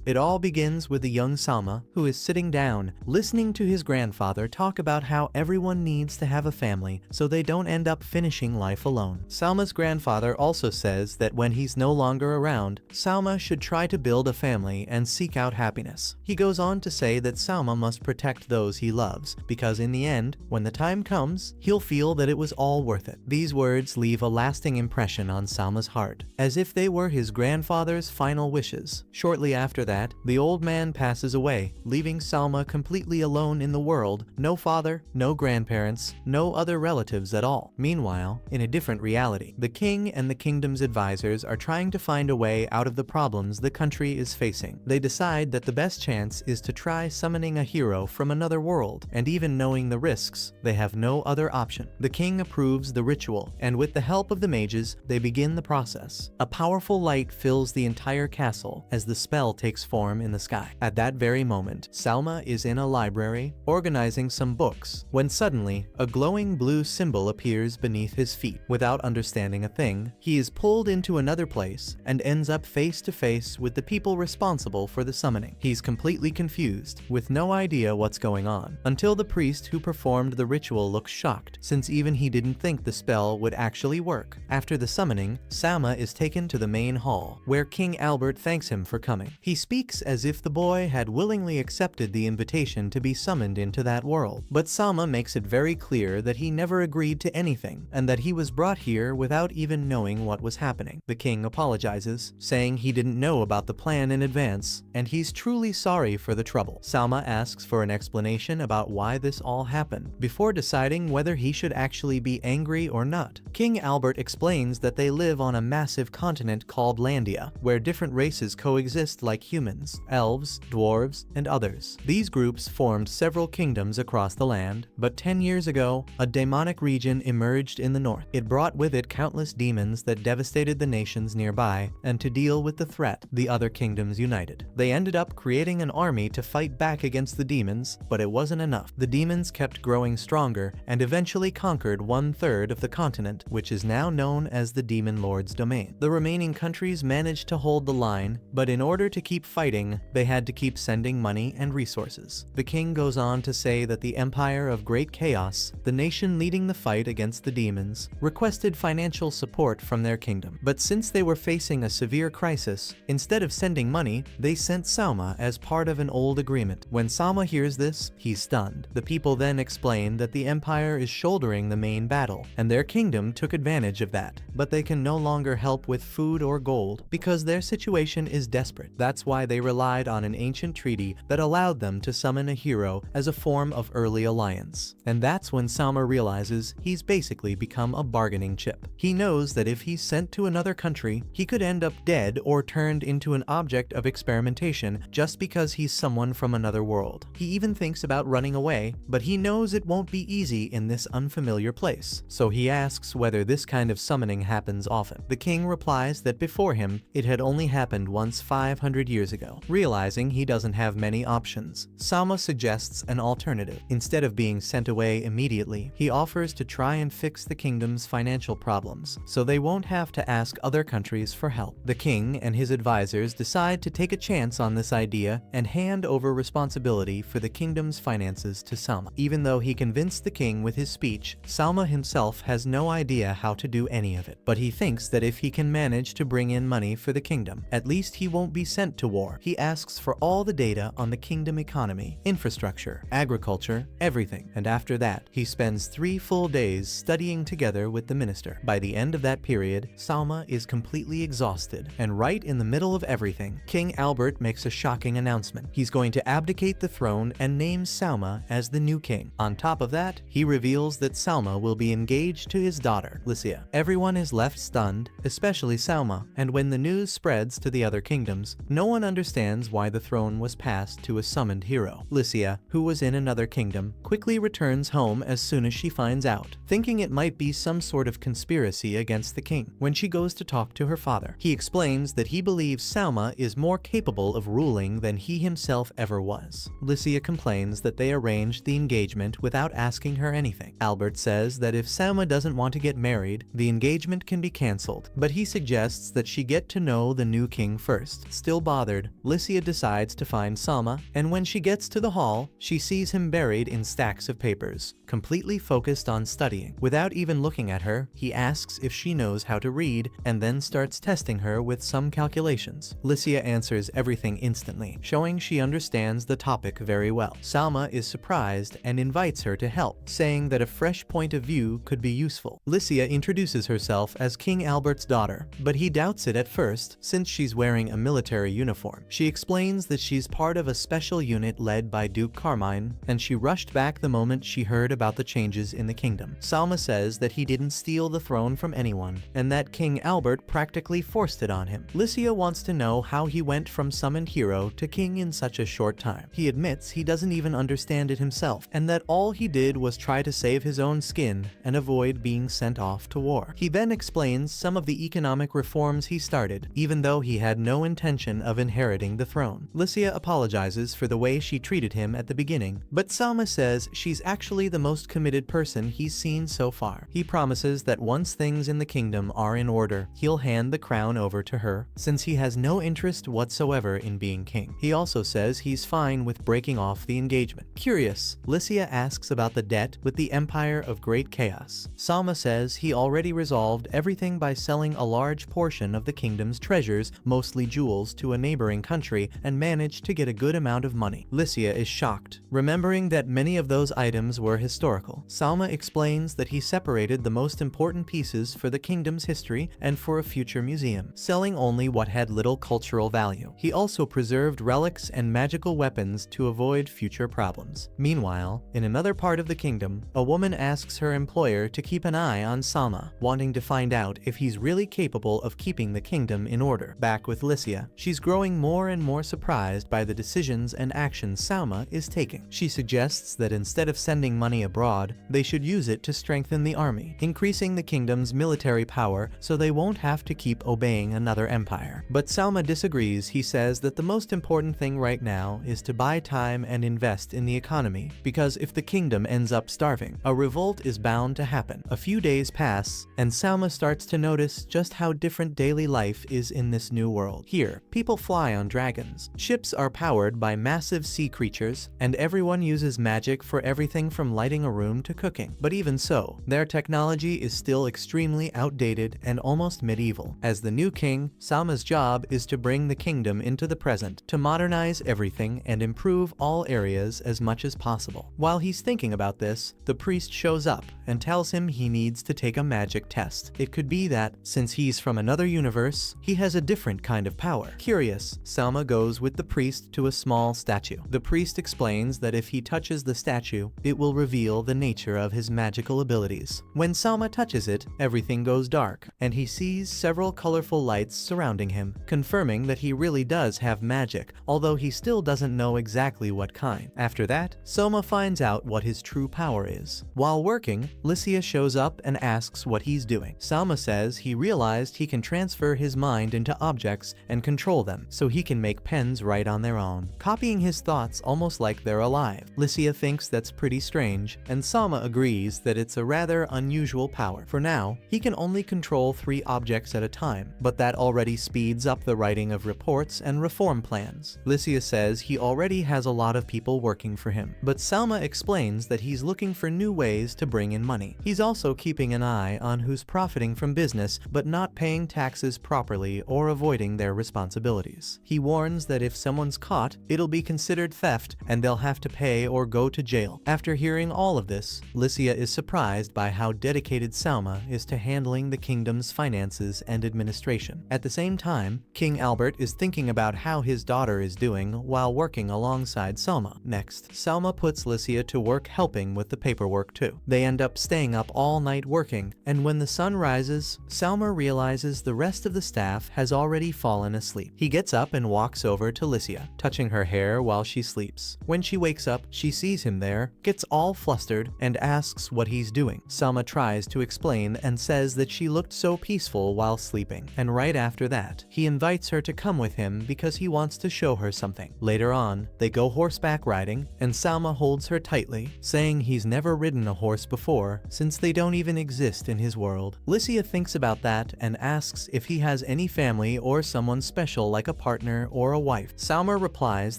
It all begins with the young Salma, who is sitting down, listening to his grandfather talk about how everyone needs to have a family so they don't end up finishing life alone. Salma's grandfather also says that when he's no longer around, Salma should try to build a family and seek out happiness. He goes on to say that Salma must protect those he loves, because in the end, when the time comes, he'll feel that it was all worth it. These words leave a lasting impression on Salma's heart, as if they were his grandfather's final wishes. Shortly after that, the old man passes away, leaving Salma completely alone in the world, no father, no grandparents, no other relatives at all. Meanwhile, in a different reality, the king and the kingdom's advisors are trying to find a way out of the problems the country is facing. They decide that the best chance is to try summoning a hero from another world, and even knowing the risks, they have no other option. The king approves the ritual, and with the help of the mages, they begin the process. A powerful light fills the entire castle as the spell takes form in the sky. At that very moment, Salma is in a library, organizing some books, when suddenly, a glowing blue symbol appears beneath his feet. Without understanding a thing, he is pulled into another place and ends up face to face with the people responsible for the summoning. He's completely confused, with no idea what's going on, until the priest who performed the ritual looks shocked, since even he didn't think the spell would actually work. After the summoning, Salma is taken to the main hall, where King Albert thanks him for coming. He speaks as if the boy had willingly accepted the invitation to be summoned into that world. But Salma makes it very clear that he never agreed to anything, and that he was brought here without even knowing what was happening. The king apologizes, saying he didn't know about the plan in advance, and he's truly sorry for the trouble. Salma asks for an explanation about why this all happened, before deciding whether he should actually be angry or not. King Albert explains that they live on a massive continent called Landia, where different races coexist like humans, elves, dwarves, and others. These groups formed several kingdoms across the land, but 10 years ago, a demonic region emerged in the north. It brought with it countless demons that devastated the nations nearby, and to deal with the threat, the other kingdoms united. They ended up creating an army to fight back against the demons, but it wasn't enough. The demons kept growing stronger and eventually conquered 1/3 of the continent, which is now known as the Demon Lord's domain. The remaining countries managed to hold the line, but in order to keep fighting, they had to keep sending money and resources. The king goes on to say that the Empire of Great Chaos, the nation leading the fight against the demons, requested financial support from their kingdom. But since they were facing a severe crisis, instead of sending money, they sent Salma as part of an old agreement. When Salma hears this, he's stunned. The people then explain that the empire is shouldering the main battle, and their kingdom took advantage of that. But they can no longer help with food or gold, because their situation is desperate. That's why they relied on an ancient treaty that allowed them to summon a hero as a form of early alliance. And that's when Salma realizes he's basically become a bargaining chip. He knows that if he's sent to another country, he could end up dead or turned into an object of experimentation just because he's someone from another world. He even thinks about running away, but he knows it won't be easy in this unfamiliar place. So he asks whether this kind of summoning happens often. The king replies that before him, it had only happened once 500 years ago. Realizing he doesn't have many options, Salma suggests an alternative. Instead of being sent away immediately, he offers to try and fix the kingdom's financial problems, so they won't have to ask other countries for help. The king and his advisors decide to take a chance on this idea and hand over responsibility for the kingdom's finances to Salma. Even though he convinced the king with his speech, Salma himself has no idea how to do any of it. But he thinks that if he can manage to bring in money for the kingdom, at least he won't be sent to war. He asks for all the data on the kingdom economy, infrastructure, agriculture, everything. And after that, he spends 3 full days studying together with the minister. By the end of that period, Salma is completely exhausted, and right in the middle of everything, King Albert makes a shocking announcement. He's going to abdicate the throne and names Salma as the new king. On top of that, he reveals that Salma will be engaged to his daughter, Lycia. Everyone is left stunned, especially Salma, and when the news spreads to the other kingdoms, no one understands why the throne was passed to a summoned hero. Lycia, who was in another kingdom, quickly returns home as soon as she finds out, thinking it might be some sort of conspiracy against the king. When she goes to talk to her father, he explains that he believes Salma is more capable of ruling than he himself ever was. Lycia complains that they arranged the engagement without asking her anything. Albert says that if Salma doesn't want to get married, the engagement can be cancelled, but he suggests that she get to know the new king first. Still bothered Flustered, Lycia decides to find Salma, and when she gets to the hall, she sees him buried in stacks of papers, completely focused on studying. Without even looking at her, he asks if she knows how to read, and then starts testing her with some calculations. Lycia answers everything instantly, showing she understands the topic very well. Salma is surprised and invites her to help, saying that a fresh point of view could be useful. Lycia introduces herself as King Albert's daughter, but he doubts it at first since she's wearing a military uniform. She explains that she's part of a special unit led by Duke Carmine, and she rushed back the moment she heard about the changes in the kingdom. Salma says that he didn't steal the throne from anyone, and that King Albert practically forced it on him. Lycia wants to know how he went from summoned hero to king in such a short time. He admits he doesn't even understand it himself, and that all he did was try to save his own skin and avoid being sent off to war. He then explains some of the economic reforms he started, even though he had no intention of inheriting the throne. Lycia apologizes for the way she treated him at the beginning, but Salma says she's actually the most committed person he's seen so far. He promises that once things in the kingdom are in order, he'll hand the crown over to her, since he has no interest whatsoever in being king. He also says he's fine with breaking off the engagement. Curious, Lycia asks about the debt with the Empire of Great Chaos. Salma says he already resolved everything by selling a large portion of the kingdom's treasures, mostly jewels, to a neighboring country and managed to get a good amount of money. Lycia is shocked, remembering that many of those items were historical. Salma explains that he separated the most important pieces for the kingdom's history and for a future museum, selling only what had little cultural value. He also preserved relics and magical weapons to avoid future problems. Meanwhile, in another part of the kingdom, a woman asks her employer to keep an eye on Salma, wanting to find out if he's really capable of keeping the kingdom in order. Back with Lycia, she's growing more and more surprised by the decisions and actions Salma is taking. She suggests that instead of sending money abroad, they should use it to strengthen the army, increasing the kingdom's military power so they won't have to keep obeying another empire. But Salma disagrees. He says that the most important thing right now is to buy time and invest in the economy, because if the kingdom ends up starving, a revolt is bound to happen. A few days pass, and Salma starts to notice just how different daily life is in this new world. Here, people fly on dragons, ships are powered by massive sea creatures, and everyone uses magic for everything from lighting a room to cooking. But even so, their technology is still extremely outdated and almost medieval. As the new king, Salma's job is to bring the kingdom into the present, to modernize everything and improve all areas as much as possible. While he's thinking about this, the priest shows up and tells him he needs to take a magic test. It could be that, since he's from another universe, he has a different kind of power. Curious, Salma goes with the priest to a small statue. The priest explains that if he touches the statue, it will reveal the nature of his magical abilities. When Salma touches it, everything goes dark, and he sees several colorful lights surrounding him, confirming that he really does have magic, although he still doesn't know exactly what kind. After that, Salma finds out what his true power is. While working, Lycia shows up and asks what he's doing. Salma says he realized he can transfer his mind into objects and control them, so he can make pens write on their own, copying his thoughts almost like they're alive. Lycia thinks that's pretty strange, and Salma agrees that it's a rather unusual power. For now, he can only control 3 objects at a time, but that already speeds up the writing of reports and reform plans. Lycia says he already has a lot of people working for him, but Salma explains that he's looking for new ways to bring in money. He's also keeping an eye on who's profiting from business but not paying taxes properly or avoiding their responsibilities. He warns that if someone's caught, it'll be considered theft and they'll have to pay or go to jail. After hearing all of this, Lycia is surprised by how dedicated Salma is to handling the kingdom's finances and administration. At the same time, King Albert is thinking about how his daughter is doing while working alongside Salma. Next, Salma puts Lycia to work helping with the paperwork too. They end up staying up all night working, and when the sun rises, Salma realizes the rest of the staff has already fallen asleep. He gets up and walks over to Lycia, touching her hair while she sleeps. When she wakes up, she sees him there, gets all flustered, and asks what he's doing. Salma tries to explain and says that she looked so peaceful while sleeping, and right after that, he invites her to come with him because he wants to show her something. Later on, they go horseback riding, and Salma holds her tightly, saying he's never ridden a horse before since they don't even exist in his world. Lycia thinks about that and asks if he has any family or someone special like a partner or a wife. Salma replies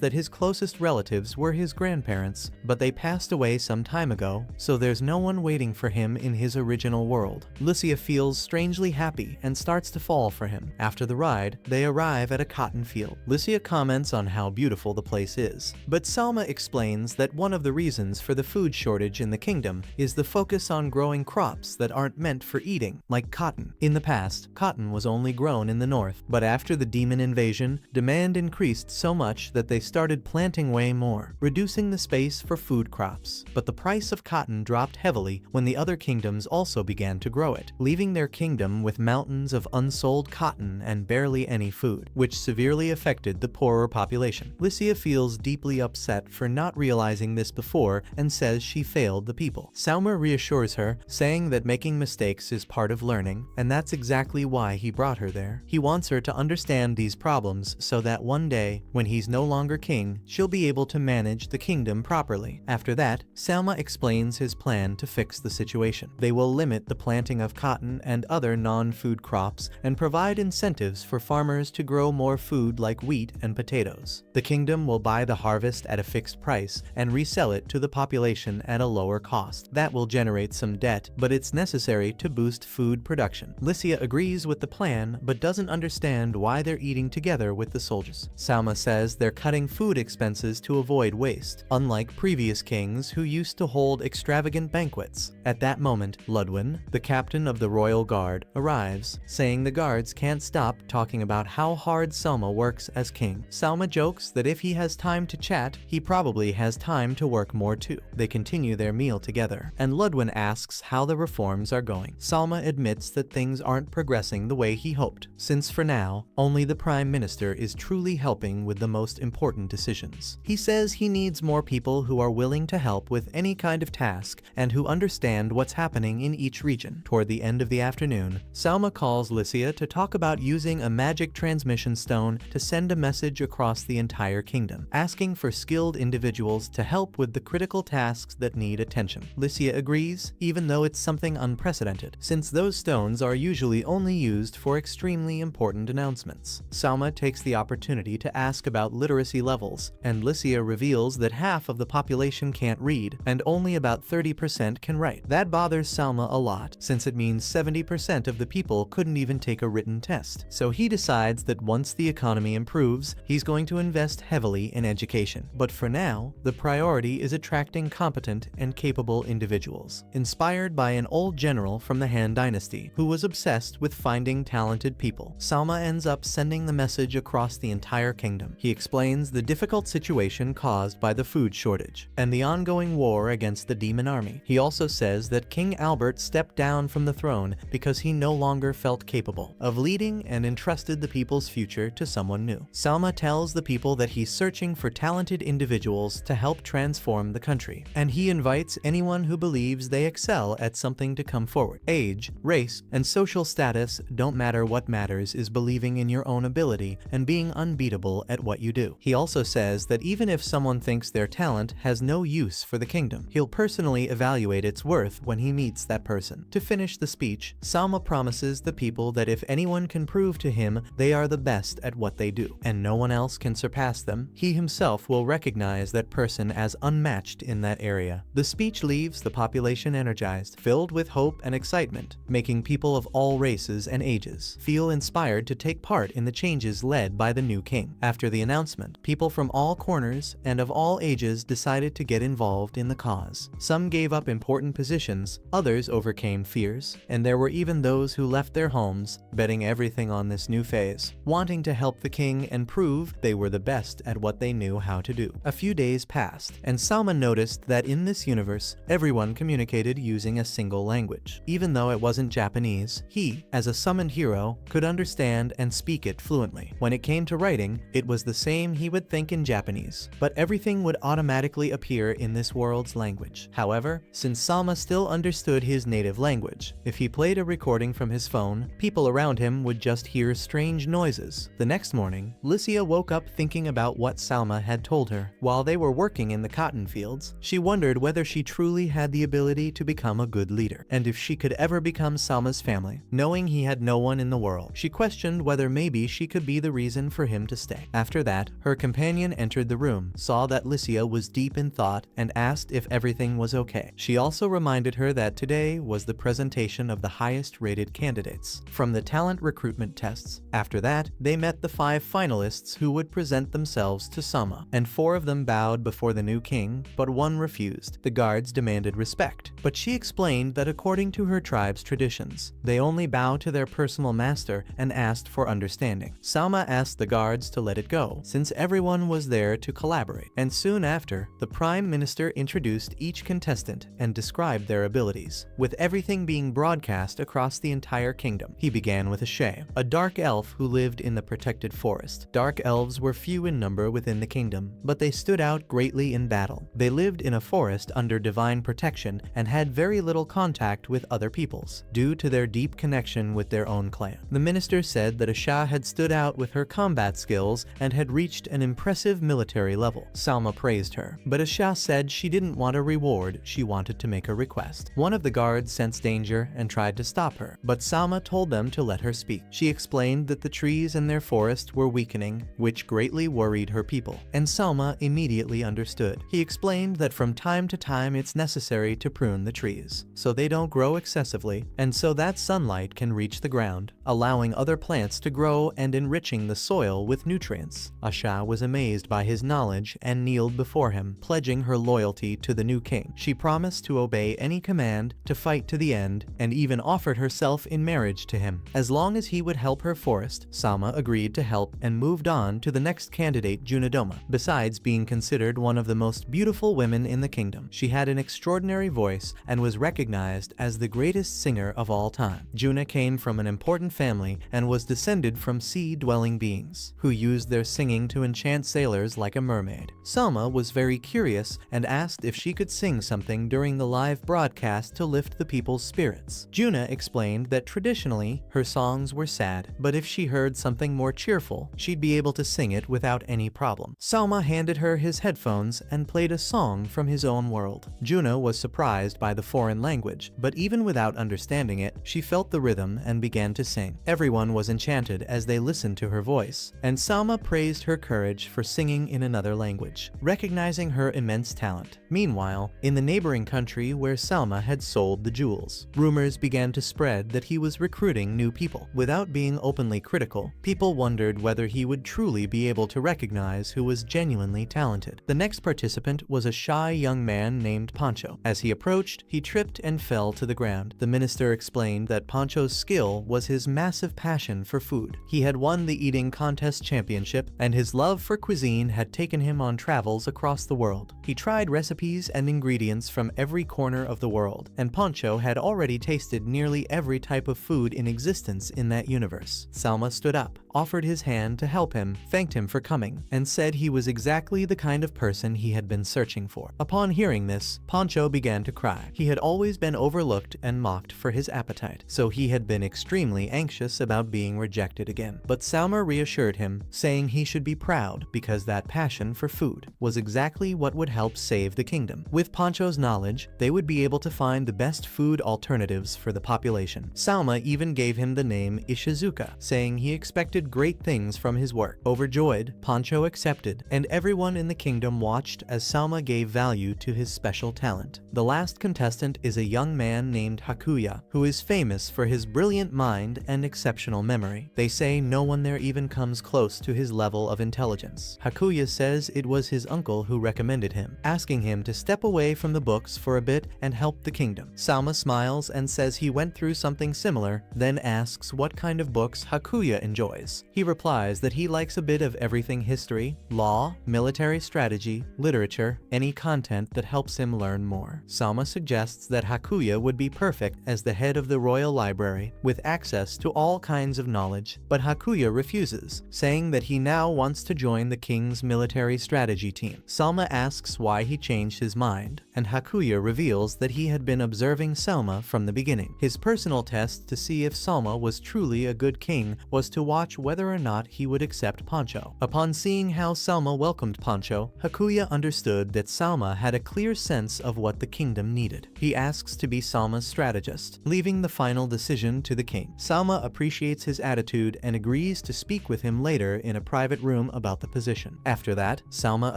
that his closest relatives were his grandparents, but they passed away some time ago, so there's no one waiting for him in his original world. Lucia feels strangely happy and starts to fall for him. After the ride, they arrive at a cotton field. Lucia comments on how beautiful the place is, but Salma explains that one of the reasons for the food shortage in the kingdom is the focus on growing crops that aren't meant for eating, like cotton. In the past, cotton was only grown in the north, but after the demon invasion, demand increased so much that they started planting way more, reducing the space for food crops. But the price of cotton dropped heavily when the other kingdoms also began to grow it, leaving their kingdom with mountains of unsold cotton and barely any food, which severely affected the poorer population. Lucia feels deeply upset for not realizing this before and says she failed the people. Salma reassures her, saying that making mistakes is part of learning, and that's exactly why he brought her there. He wants her to understand these problems so that one day, when he's no longer king, she'll be able to manage the kingdom properly. After that, Salma explains his plan to fix the situation. They will limit the planting of cotton and other non-food crops and provide incentives for farmers to grow more food like wheat and potatoes. The kingdom will buy the harvest at a fixed price and resell it to the population at a lower cost. That will generate some debt, but it's necessary to boost food production. Lucia agrees with the plan, but doesn't understand why they're eating together with the soldiers. Salma says they're cutting food expenses to avoid waste, unlike previous kings who used to hold extravagant banquets. At that moment, Ludwin, the captain of the royal guard, arrives, saying the guards can't stop talking about how hard Salma works as king. Salma jokes that if he has time to chat, he probably has time to work more too. They continue their meal together, and Ludwin asks how the reforms are going. Salma admits that things aren't progressing the way he hoped, since for now, only the prime minister is truly helping with the most important decisions. He says he needs more people who are willing to help with any kind of task and who understand what's happening in each region. Toward the end of the afternoon, Salma calls Lucia to talk about using a magic transmission stone to send a message across the entire kingdom, asking for skilled individuals to help with the critical tasks that need attention. Lucia agrees, even though it's something unprecedented, since those stones are usually only used for extremely important announcements. Salma takes the opportunity to ask about literacy levels, and Lucia reveals that half of the population can't read, and only about 30% can write. That bothers Salma a lot, since it means 70% of the people couldn't even take a written test. So he decides that once the economy improves, he's going to invest heavily in education. But for now, the priority is attracting competent and capable individuals. Inspired by an old general from the Han Dynasty, who was obsessed with finding talented people, Salma ends up sending the message across the entire kingdom. He explains the difficult situation caused by the food shortage and the ongoing war against the demon army. He also says that King Albert stepped down from the throne because he no longer felt capable of leading and entrusted the people's future to someone new. Salma tells the people that he's searching for talented individuals to help transform the country, and he invites anyone who believes they excel at something to come forward. Age, race, and social status don't matter. What matters is believing in your own ability and being unbeatable at what you do. He also says that even if someone thinks their talent has no use for the kingdom, he'll personally evaluate its worth when he meets that person. To finish the speech, Salma promises the people that if anyone can prove to him they are the best at what they do, and no one else can surpass them, he himself will recognize that person as unmatched in that area. The speech leaves the population energized, filled with hope and excitement, making people of all races and ages feel inspired to take part in the changes led by the new king. After the announcement, people from all corners and of all ages decided to get involved in the cause. Some gave up important positions, others overcame fears, and there were even those who left their homes, betting everything on this new phase, wanting to help the king and prove they were the best at what they knew how to do. A few days passed, and Salma noticed that in this universe, everyone communicated using a single language. Even though it wasn't Japanese, he, as a summoned hero, could understand and speak it fluently. When it came to writing, it was the same he would think in Japanese, but everything would automatically appear in this world's language. However, since Salma still understood his native language, if he played a recording from his phone, people around him would just hear strange noises. The next morning, Lucia woke up thinking about what Salma had told her. While they were working in the cotton fields, she wondered whether she truly had the ability to become a good leader, and if she could ever become Salma's family. Knowing he had no one in the world, she questioned whether maybe she could be the the reason for him to stay. After that, her companion entered the room, saw that Lycia was deep in thought, and asked if everything was okay. She also reminded her that today was the presentation of the highest-rated candidates from the talent recruitment tests. After that, they met the 5 finalists who would present themselves to Sama, and 4 of them bowed before the new king, but 1 refused. The guards demanded respect, but she explained that according to her tribe's traditions, they only bow to their personal master and asked for understanding. Sama asked the guards to let it go, since everyone was there to collaborate, and soon after, the Prime Minister introduced each contestant and described their abilities, with everything being broadcast across the entire kingdom. He began with Ashe, a dark elf who lived in the protected forest. Dark elves were few in number within the kingdom, but they stood out greatly in battle. They lived in a forest under divine protection and had very little contact with other peoples, due to their deep connection with their own clan. The minister said that Ashe had stood out with her combat skills and had reached an impressive military level. Salma praised her, but Ashe said she didn't want a reward, she wanted to make a request. One of the guards sensed danger and tried to stop her, but Salma told them to let her speak. She explained that the trees in their forest were weakening, which greatly worried her people, and Salma immediately understood. He explained that from time to time it's necessary to prune the trees, so they don't grow excessively, and so that sunlight can reach the ground, allowing other plants to grow and enriching the soil with nutrients. Ashe was amazed by his knowledge and kneeled before him, pledging her loyalty to the new king. She promised to obey any command, to fight to the end, and even offered herself in marriage to him, as long as he would help her forest. Salma agreed to help and moved on to the next candidate, Junidoma. Besides being considered one of the most beautiful women in the kingdom, she had an extraordinary voice and was recognized as the greatest singer of all time. Juna came from an important family and was descended from sea-dwelling beings, who used their singing to enchant sailors like a mermaid. Salma was very curious and asked if she could sing something during the live broadcast to lift the people's spirits. Juna explained that traditionally, her songs were sad, but if she heard something more cheerful, she'd be able to sing it without any problem. Salma handed her his headphones and played a song from his own world. Juna was surprised by the foreign language, but even without understanding it, she felt the rhythm and began to sing. Everyone was enchanted as they listened to her voice, and Salma praised her courage for singing in another language, recognizing her immense talent. Meanwhile, in the neighboring country where Salma had sold the jewels, rumors began to spread that he was recruiting new people. Without being openly critical, people wondered whether he would truly be able to recognize who was genuinely talented. The next participant was a shy young man named Pancho. As he approached, he tripped and fell to the ground. The minister explained that Pancho's skill was his massive passion for food. He had won the eating contest championship, and his love for cuisine had taken him on travels across the world. He tried recipes and ingredients from every corner of the world, and Pancho had already tasted nearly every type of food in existence in that universe. Salma stood up, offered his hand to help him, thanked him for coming, and said he was exactly the kind of person he had been searching for. Upon hearing this, Pancho began to cry. He had always been overlooked and mocked for his appetite, so he had been extremely anxious about being rejected again. But Salma reassured him, saying he should be proud because that passion for food was exactly what would help save the kingdom. With Pancho's knowledge, they would be able to find the best food alternatives for the population. Salma even gave him the name Ishizuka, saying he expected great things from his work. Overjoyed, Pancho accepted, and everyone in the kingdom watched as Salma gave value to his special talent. The last contestant is a young man named Hakuya, who is famous for his brilliant mind and exceptional memory. They say no one there even comes close to his level of intelligence. Hakuya says it was his uncle who recommended him, asking him to step away from the books for a bit and help the kingdom. Salma smiles and says he went through something similar, then asks what kind of books Hakuya enjoys. He replies that he likes a bit of everything: history, law, military strategy, literature, any content that helps him learn more. Salma suggests that Hakuya would be perfect as the head of the royal library, with access to all kinds of knowledge, but Hakuya refuses, saying that he now wants to join the king's military strategy team. Salma asks why he changed his mind, and Hakuya reveals that he had been observing Salma from the beginning. His personal test to see if Salma was truly a good king was to watch whether or not he would accept Pancho. Upon seeing how Salma welcomed Pancho, Hakuya understood that Salma had a clear sense of what the kingdom needed. He asks to be Salma's strategist, leaving the final decision to the king. Salma appreciates his attitude and agrees to speak with him later in a private room about the position. After that, Salma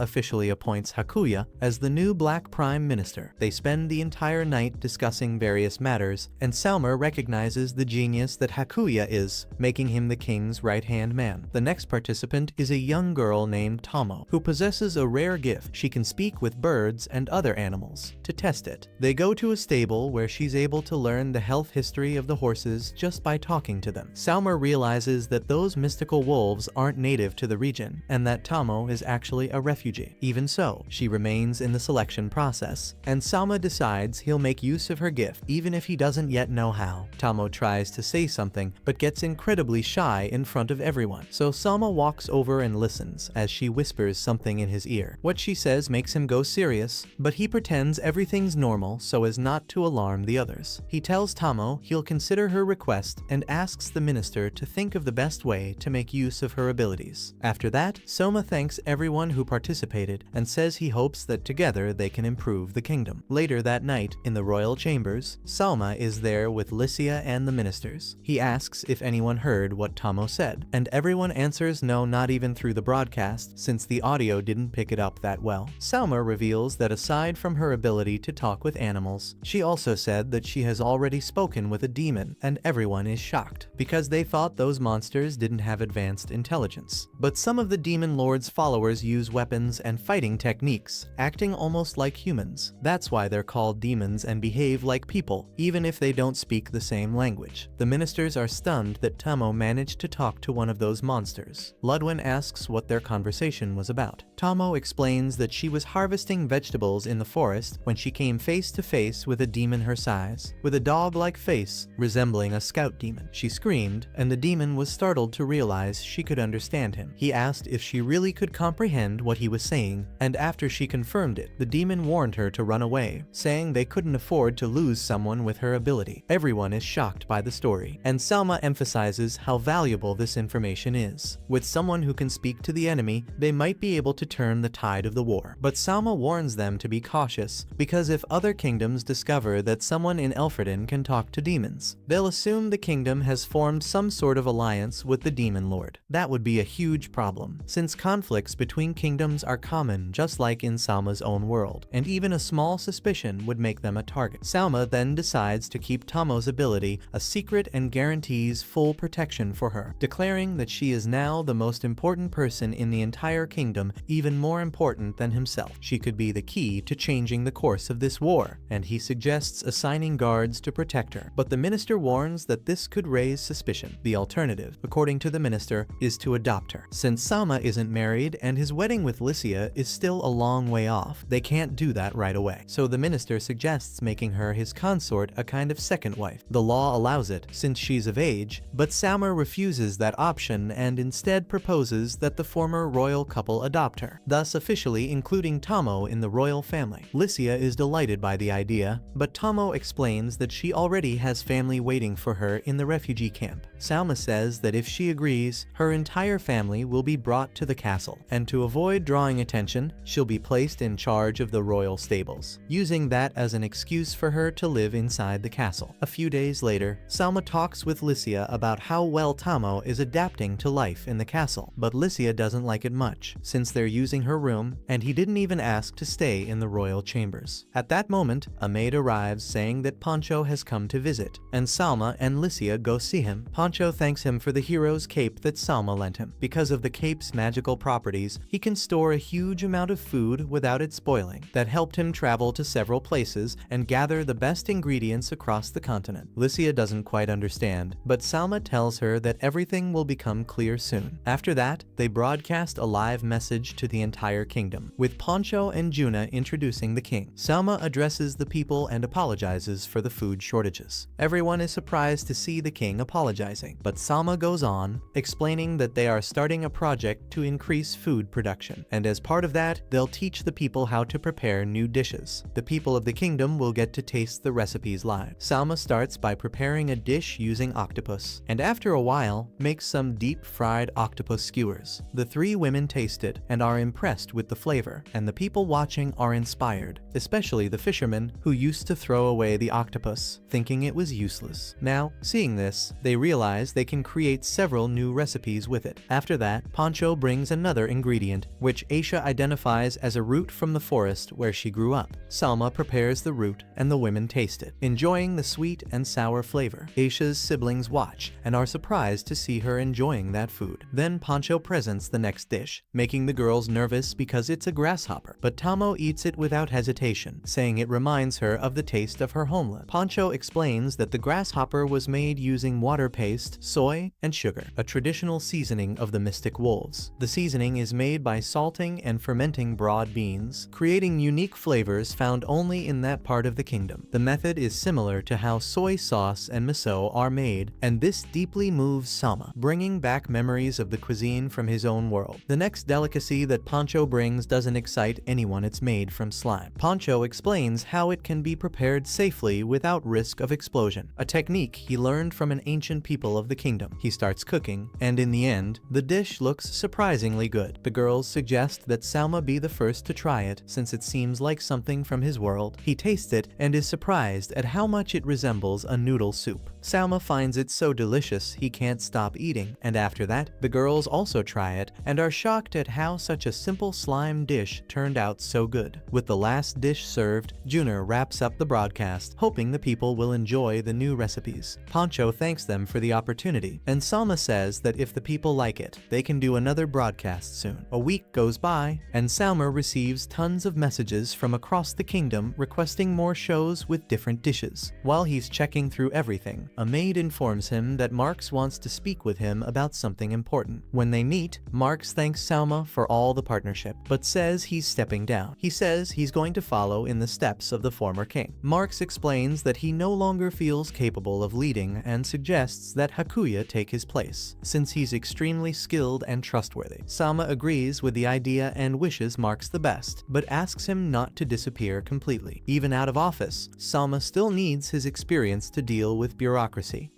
officially appoints Hakuya as the new Black Prime Minister. They spend the entire night discussing various matters, and Salma recognizes the genius that Hakuya is, making him the king's right-hand man. The next participant is a young girl named Tomo, who possesses a rare gift. She can speak with birds and other animals. To test it, they go to a stable where she's able to learn the health history of the horses just by talking to them. Salma realizes that those mystical wolves aren't native to the region, and that Tomo is actually a refugee. Even so, she remains in the selection process, and Salma decides he'll make use of her gift, even if he doesn't yet know how. Tomo tries to say something, but gets incredibly shy in front of everyone, so Salma walks over and listens as she whispers something in his ear. What she says makes him go serious, but he pretends everything's normal so as not to alarm the others. He tells Tomo he'll consider her request and asks the minister to think of the best way to make use of her abilities. After that, Soma thanks everyone who participated and says he hopes that together they can improve the kingdom. Later that night, in the royal chambers, Salma is there with Lycia and the ministers. He asks if anyone heard what Tomo said, and everyone answers no, not even through the broadcast, since the audio didn't pick it up that well. Salma reveals that aside from her ability to talk with animals, she also said that she has already spoken with a demon, and everyone is shocked, because they thought those monsters didn't have advanced intelligence. But some of the demon lord's followers use weapons and fighting techniques, acting almost like humans. That's why they're called demons and behave like people, even if they don't speak the same language. The ministers are stunned that Tomo managed to talk to one of those monsters. Ludwin asks what their conversation was about. Tomo explains that she was harvesting vegetables in the forest when she came face to face with a demon her size, with a dog-like face resembling a scout demon. She screamed, and the demon was startled to realize she could understand him. He asked if she really could comprehend what he was saying, and after she confirmed it, the demon warned her to run away, saying they couldn't afford to lose someone with her ability. Everyone is shocked by the story, and Salma emphasizes how valuable this information is. With someone who can speak to the enemy, they might be able to turn the tide of the war. But Salma warns them to be cautious, because if other kingdoms discover that someone in Elfredin can talk to demons, they'll assume the kingdom has formed some sort of alliance with the demon lord. That would be a huge problem, since conflicts between kingdoms are common just like in Salma's own world, and even a small suspicion would make them a target. Salma then decides to keep Tomo's ability a secret and guarantees full protection for her, declaring that she is now the most important person in the entire kingdom, even more important than himself. She could be the key to changing the course of this war, and he suggests assigning guards to protect her. But the minister warns that this could raise suspicion. The alternative, according to the minister, is to adopt her. Since Salma isn't married and his wedding with Lycia is still a long way off, they can't do that right away. So the minister suggests making her his consort, a kind of second wife. The law allows it, since she's of age, but Salma refuses that option and instead proposes that the former royal couple adopt her, thus officially including Tomo in the royal family. Lycia is delighted by the idea, but Tomo explains that she already has family waiting for her in the refugee camp. Salma says that if she agrees, her entire family will be brought to the castle, and to avoid drawing attention, she'll be placed in charge of the royal stables, using that as an excuse for her to live inside the castle. A few days later, Salma talks with Lycia about how well Tomo is adapting to life in the castle, but Lycia doesn't like it much, since they're using her room, and he didn't even ask to stay in the royal chambers. At that moment, a maid arrives saying that Pancho has come to visit, and Salma and Lycia go see him. Pancho thanks him for the hero's cape that Salma lent him. Because of the cape's magical properties, he can store a huge amount of food without it spoiling. That helped him travel to several places and gather the best ingredients across the continent. Lycia doesn't quite understand, but Salma tells her that everything will become clear soon. After that, they broadcast a live message to the entire kingdom, with Pancho and Juna introducing the king. Salma addresses the people and apologizes for the food shortages. Everyone is surprised to see the king apologizing, but Salma goes on, explaining that they are starting a project to increase food production, and as part of that, they'll teach the people how to prepare new dishes. The people of the kingdom will get to taste the recipes live. Salma starts by preparing a dish using octopus, and after a while, makes some deep-fried octopus skewers. The three women taste it and are are impressed with the flavor, and the people watching are inspired, especially the fishermen who used to throw away the octopus, thinking it was useless. Now, seeing this, they realize they can create several new recipes with it. After that, Pancho brings another ingredient, which Aisha identifies as a root from the forest where she grew up. Salma prepares the root, and the women taste it, enjoying the sweet and sour flavor. Aisha's siblings watch and are surprised to see her enjoying that food. Then Pancho presents the next dish, making the girls nervous because it's a grasshopper, but Tamo eats it without hesitation, saying it reminds her of the taste of her homeland. Pancho explains that the grasshopper was made using water paste, soy, and sugar, a traditional seasoning of the Mystic Wolves. The seasoning is made by salting and fermenting broad beans, creating unique flavors found only in that part of the kingdom. The method is similar to how soy sauce and miso are made, and this deeply moves Salma, bringing back memories of the cuisine from his own world. The next delicacy that Pancho brings doesn't excite anyone. It's made from slime. Pancho explains how it can be prepared safely without risk of explosion, a technique he learned from an ancient people of the kingdom. He starts cooking, and in the end, the dish looks surprisingly good. The girls suggest that Salma be the first to try it, since it seems like something from his world. He tastes it and is surprised at how much it resembles a noodle soup. Salma finds it so delicious he can't stop eating, and after that, the girls also try it and are shocked at how such a simple slime dish turned out so good. With the last dish served, Junior wraps up the broadcast, hoping the people will enjoy the new recipes. Pancho thanks them for the opportunity, and Salma says that if the people like it, they can do another broadcast soon. A week goes by, and Salma receives tons of messages from across the kingdom requesting more shows with different dishes. While he's checking through everything, a maid informs him that Marx wants to speak with him about something important. When they meet, Marx thanks Salma for all the partnership, but says he's stepping down. He says he's going to follow in the steps of the former king. Marx explains that he no longer feels capable of leading and suggests that Hakuya take his place, since he's extremely skilled and trustworthy. Salma agrees with the idea and wishes Marx the best, but asks him not to disappear completely. Even out of office, Salma still needs his experience to deal with bureaucracy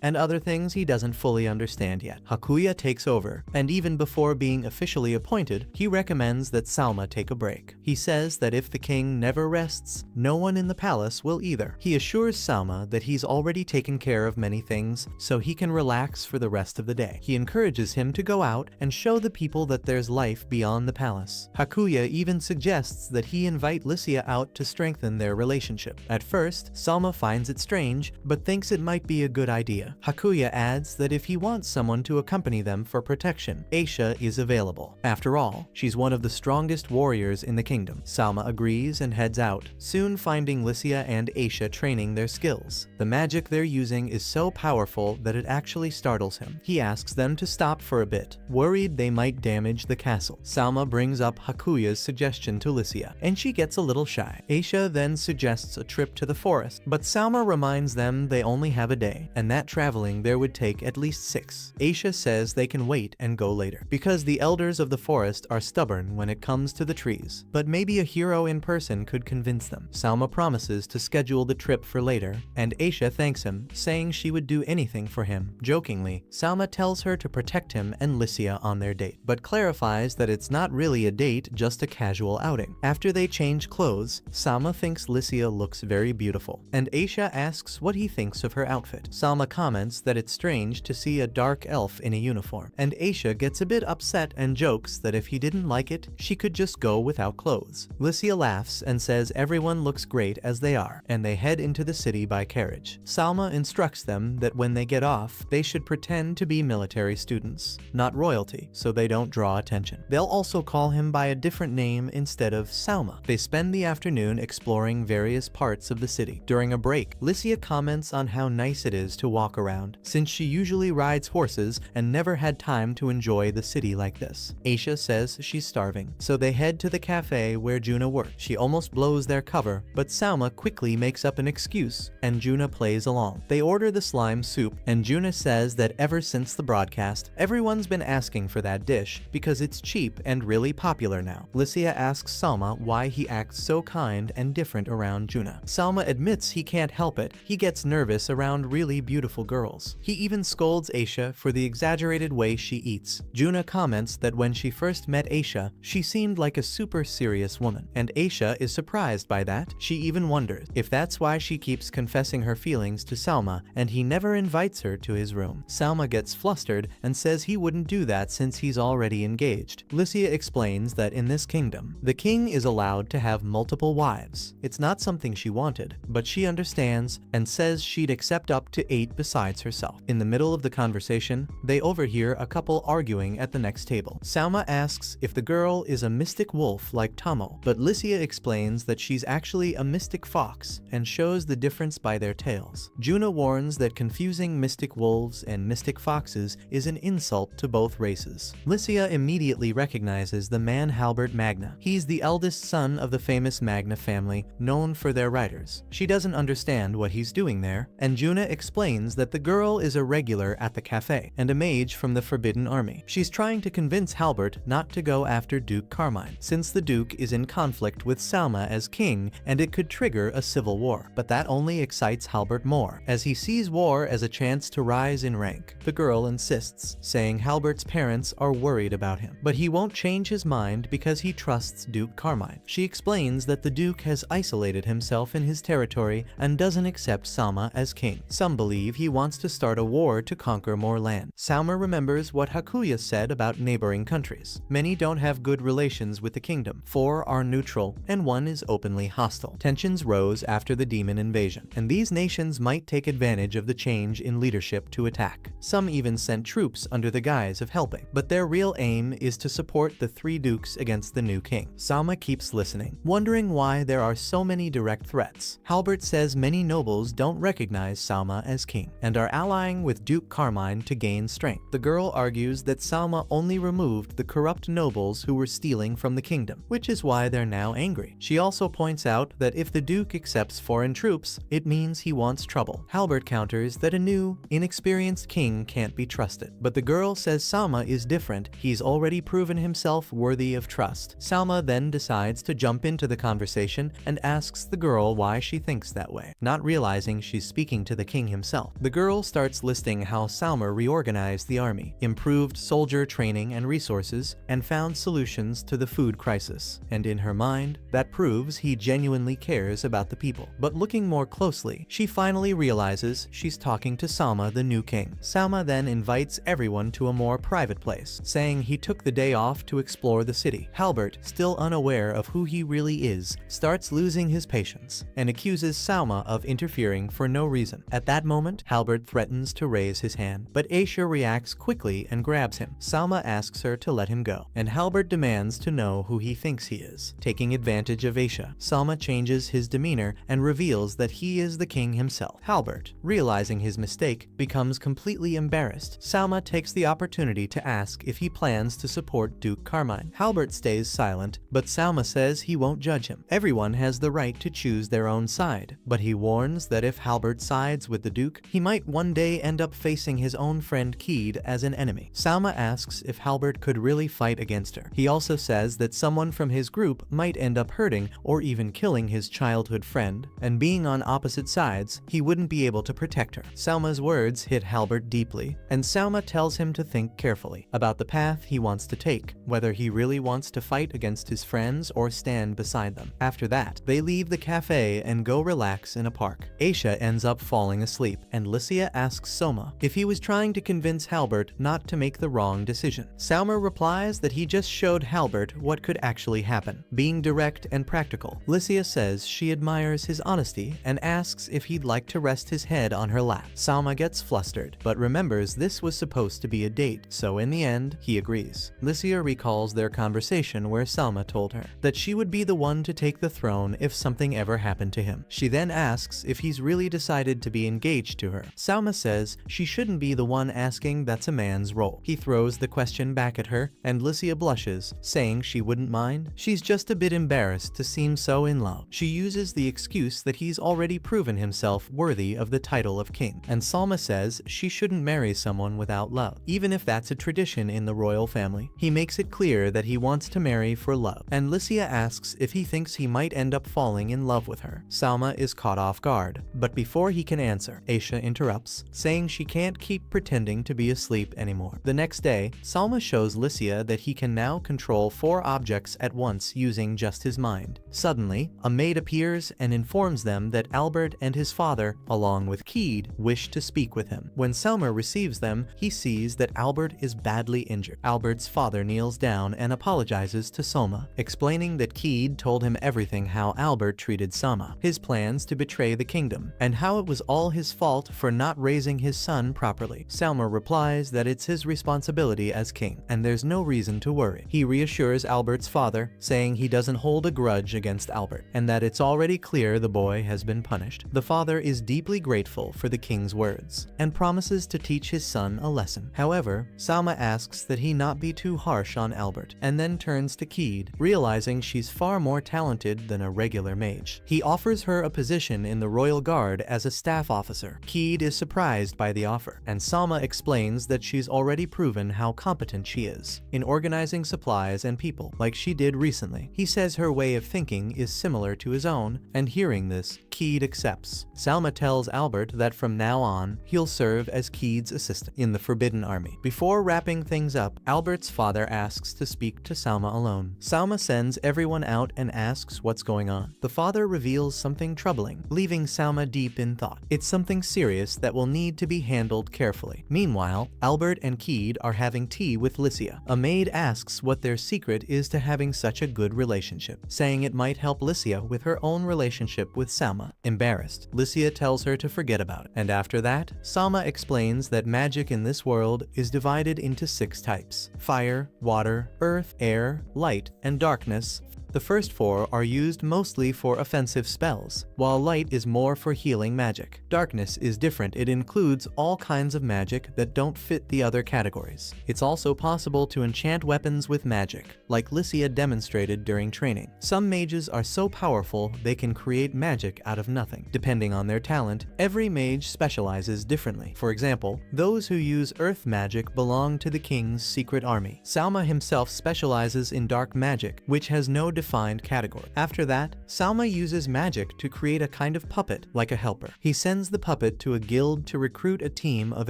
and other things he doesn't fully understand yet. Hakuya takes over, and even before being officially appointed, he recommends that Salma take a break. He says that if the king never rests, no one in the palace will either. He assures Salma that he's already taken care of many things, so he can relax for the rest of the day. He encourages him to go out and show the people that there's life beyond the palace. Hakuya even suggests that he invite Lycia out to strengthen their relationship. At first, Salma finds it strange, but thinks it might be a good idea. Hakuya adds that if he wants someone to accompany them for protection, Aisha is available. After all, she's one of the strongest warriors in the kingdom. Salma agrees and heads out, soon finding Lycia and Aisha training their skills. The magic they're using is so powerful that it actually startles him. He asks them to stop for a bit, worried they might damage the castle. Salma brings up Hakuya's suggestion to Lycia, and she gets a little shy. Aisha then suggests a trip to the forest, but Salma reminds them they only have a day, and that traveling there would take at least 6. Aisha says they can wait and go later, because the elders of the forest are stubborn when it comes to the trees, but maybe a hero in person could convince them. Salma promises to schedule the trip for later, and Aisha thanks him, saying she would do anything for him. Jokingly, Salma tells her to protect him and Lycia on their date, but clarifies that it's not really a date, just a casual outing. After they change clothes, Salma thinks Lycia looks very beautiful, and Aisha asks what he thinks of her outfit. Salma comments that it's strange to see a dark elf in a uniform, and Aisha gets a bit upset and jokes that if he didn't like it, she could just go without clothes. Lycia laughs and says everyone looks great as they are, and they head into the city by carriage. Salma instructs them that when they get off, they should pretend to be military students, not royalty, so they don't draw attention. They'll also call him by a different name instead of Salma. They spend the afternoon exploring various parts of the city. During a break, Lycia comments on how nice it is to walk around, since she usually rides horses and never had time to enjoy the city like this. Aisha says she's starving, so they head to the cafe where Juna works. She almost blows their cover, but Salma quickly makes up an excuse, and Juna plays along. They order the slime soup, and Juna says that ever since the broadcast, everyone's been asking for that dish because it's cheap and really popular now. Lycia asks Salma why he acts so kind and different around Juna. Salma admits he can't help it. He gets nervous around really beautiful girls. He even scolds Aisha for the exaggerated way she eats. Juna comments that when she first met Aisha, Aisha, she seemed like a super serious woman. And Aisha is surprised by that. She even wonders if that's why she keeps confessing her feelings to Salma and he never invites her to his room. Salma gets flustered and says he wouldn't do that since he's already engaged. Lycia explains that in this kingdom, the king is allowed to have multiple wives. It's not something she wanted, but she understands and says she'd accept up to 8 besides herself. In the middle of the conversation, they overhear a couple arguing at the next table. Salma asks if the girl is a mystic wolf like Tamil, but Lycia explains that she's actually a mystic fox and shows the difference by their tails. Juna warns that confusing mystic wolves and mystic foxes is an insult to both races. Lycia immediately recognizes the man Halbert Magna. He's the eldest son of the famous Magna family, known for their riders. She doesn't understand what he's doing there, and Juna explains that the girl is a regular at the cafe and a mage from the Forbidden Army. She's trying to convince Halbert not to go after Duke Carmine, since the Duke is in conflict with Salma as king and it could trigger a civil war. But that only excites Halbert more, as he sees war as a chance to rise in rank. The girl insists, saying Halbert's parents are worried about him, but he won't change his mind because he trusts Duke Carmine. She explains that the Duke has isolated himself in his territory and doesn't accept Salma as king. Some believe he wants to start a war to conquer more land. Salma remembers what Hakuya said about neighboring countries. Many don't have good relations with the kingdom, 4 are neutral, and 1 is openly hostile. Tensions rose after the demon invasion, and these nations might take advantage of the change in leadership to attack. Some even sent troops under the guise of helping, but their real aim is to support the 3 dukes against the new king. Salma keeps listening, wondering why there are so many direct threats. Halbert says many nobles don't recognize Salma as king and are allying with Duke Carmine to gain strength. The girl argues that Salma only removed the corrupt nobles who were stealing from the kingdom, which is why they're now angry. She also points out that if the Duke accepts foreign troops, it means he wants trouble. Halbert counters that a new, inexperienced king can't be trusted. But the girl says Salma is different. He's already proven himself worthy of trust. Salma then decides to jump into the conversation and asks the girl why she thinks that way, not realizing she's speaking to the king himself. The girl starts listing how Salma reorganized the army, improved soldier training and resources, and found solutions to the food crisis. And in her mind, that proves he genuinely cares about the people. But looking more closely, she finally realizes she's talking to Salma, the new king. Salma then invites everyone to a more private place, saying he took the day off to explore the city. Halbert, still unaware of who he really is, starts losing his patience and accuses Salma of interfering for no reason. At that moment, Halbert threatens to raise his hand, but Aisha reacts quickly and grabs him. Salma asks her to let him go, and Halbert demands to know who he thinks he is. Taking advantage of Aisha, Salma changes his demeanor and reveals that he is the king himself. Halbert, realizing his mistake, becomes completely embarrassed. Salma takes the opportunity to ask if he plans to support Duke Carmine. Halbert stays silent, but Salma says he won't judge him. Everyone has the right to choose their own side, but he warns that if Halbert sides with the Duke, he might one day end up facing his own friend Isekai'd as an enemy. Salma asks if Halbert could really fight against her. He also says that someone from his group might end up hurting or even killing his childhood friend, and being on opposite sides, he wouldn't be able to protect her. Salma's words hit Halbert deeply, and Salma tells him to think carefully about the path he wants to take, whether he really wants to fight against his friends or stand beside them. After that, they leave the cafe and go relax in a park. Aisha ends up falling asleep, and Lycia asks Soma if he was trying to convince Halbert not to make the wrong decision. Salma replies that he just showed Halbert what could actually happen, being direct and practical. Lycia says she admires his honesty and asks if he'd like to rest his head on her lap. Salma gets flustered, but remembers this was supposed to be a date, so in the end, he agrees. Lycia recalls their conversation where Salma told her that she would be the one to take the throne if something ever happened to him. She then asks if he's really decided to be engaged to her. Salma says she shouldn't be the one asking, that's a man's role. He throws the question back at her, and Lycia blushes, saying she wouldn't mind. She's just a bit embarrassed to seem so in love. She uses the excuse that he's already proven himself worthy of the title of king, and Salma says she shouldn't marry someone without love, even if that's a tradition in the royal family. He makes it clear that he wants to marry for love, and Lycia asks if he thinks he might end up falling in love with her. Salma is caught off guard, but before he can answer, Aisha interrupts, saying she can't keep pretending to be asleep anymore. The next day, Salma shows Lycia that he can now control 4 objects at once using just his mind. Suddenly, a maid appears and informs them that Albert and his father, along with Isekai'd, wish to speak with him. When Selma receives them, he sees that Albert is badly injured. Albert's father kneels down and apologizes to Selma, explaining that Isekai'd told him everything how Albert treated Selma, his plans to betray the kingdom, and how it was all his fault for not raising his son properly. Selma replies that it's his responsibility as king, and there's no reason to worry. He reassures Albert's father, saying he doesn't hold a grudge against Albert, and that it's already clear the boy has been punished. The father is deeply grateful for the king's words, and promises to teach his son a lesson. However, Selma asks that he not be too harsh on Albert, and then turns to Isekai'd, realizing she's far more talented than a regular mage. He offers her a position in the royal guard as a staff officer. Isekai'd is surprised by the offer, and Selma explains that she's already proven how competent she is in organizing supplies and people, like she did recently. He says her way of thinking is similar to his own, and hearing this, Isekai'd accepts. Selma tells Albert that from now on, he'll serve as Isekai'd's assistant in the Forbidden Army. Before wrapping things up, Albert's father asks to speak to Selma alone. Selma sends everyone out and asks what's going on. The father reveals something troubling, leaving Selma deep in thought. It's something serious that will need to be handled carefully. Meanwhile, Albert and Isekai'd are having tea with Licia. A maid asks what their secret is to having such a good relationship, saying it might help Licia with her own relationship with Selma. Embarrassed, Licia tells her to forget about it, and after that, Selma explains that magic in this world is divided into 6 types: fire, water, earth, air, light, and darkness. The first 4 are used mostly for offensive spells, while light is more for healing magic. Darkness is different. It includes all kinds of magic that don't fit the other categories. It's also possible to enchant weapons with magic, like Licia demonstrated during training. Some mages are so powerful they can create magic out of nothing. Depending on their talent, every mage specializes differently. For example, those who use earth magic belong to the king's secret army. Selma himself specializes in dark magic, which has no defined category. After that, Selma uses magic to create a kind of puppet, like a helper. He sends the puppet to a guild to recruit a team of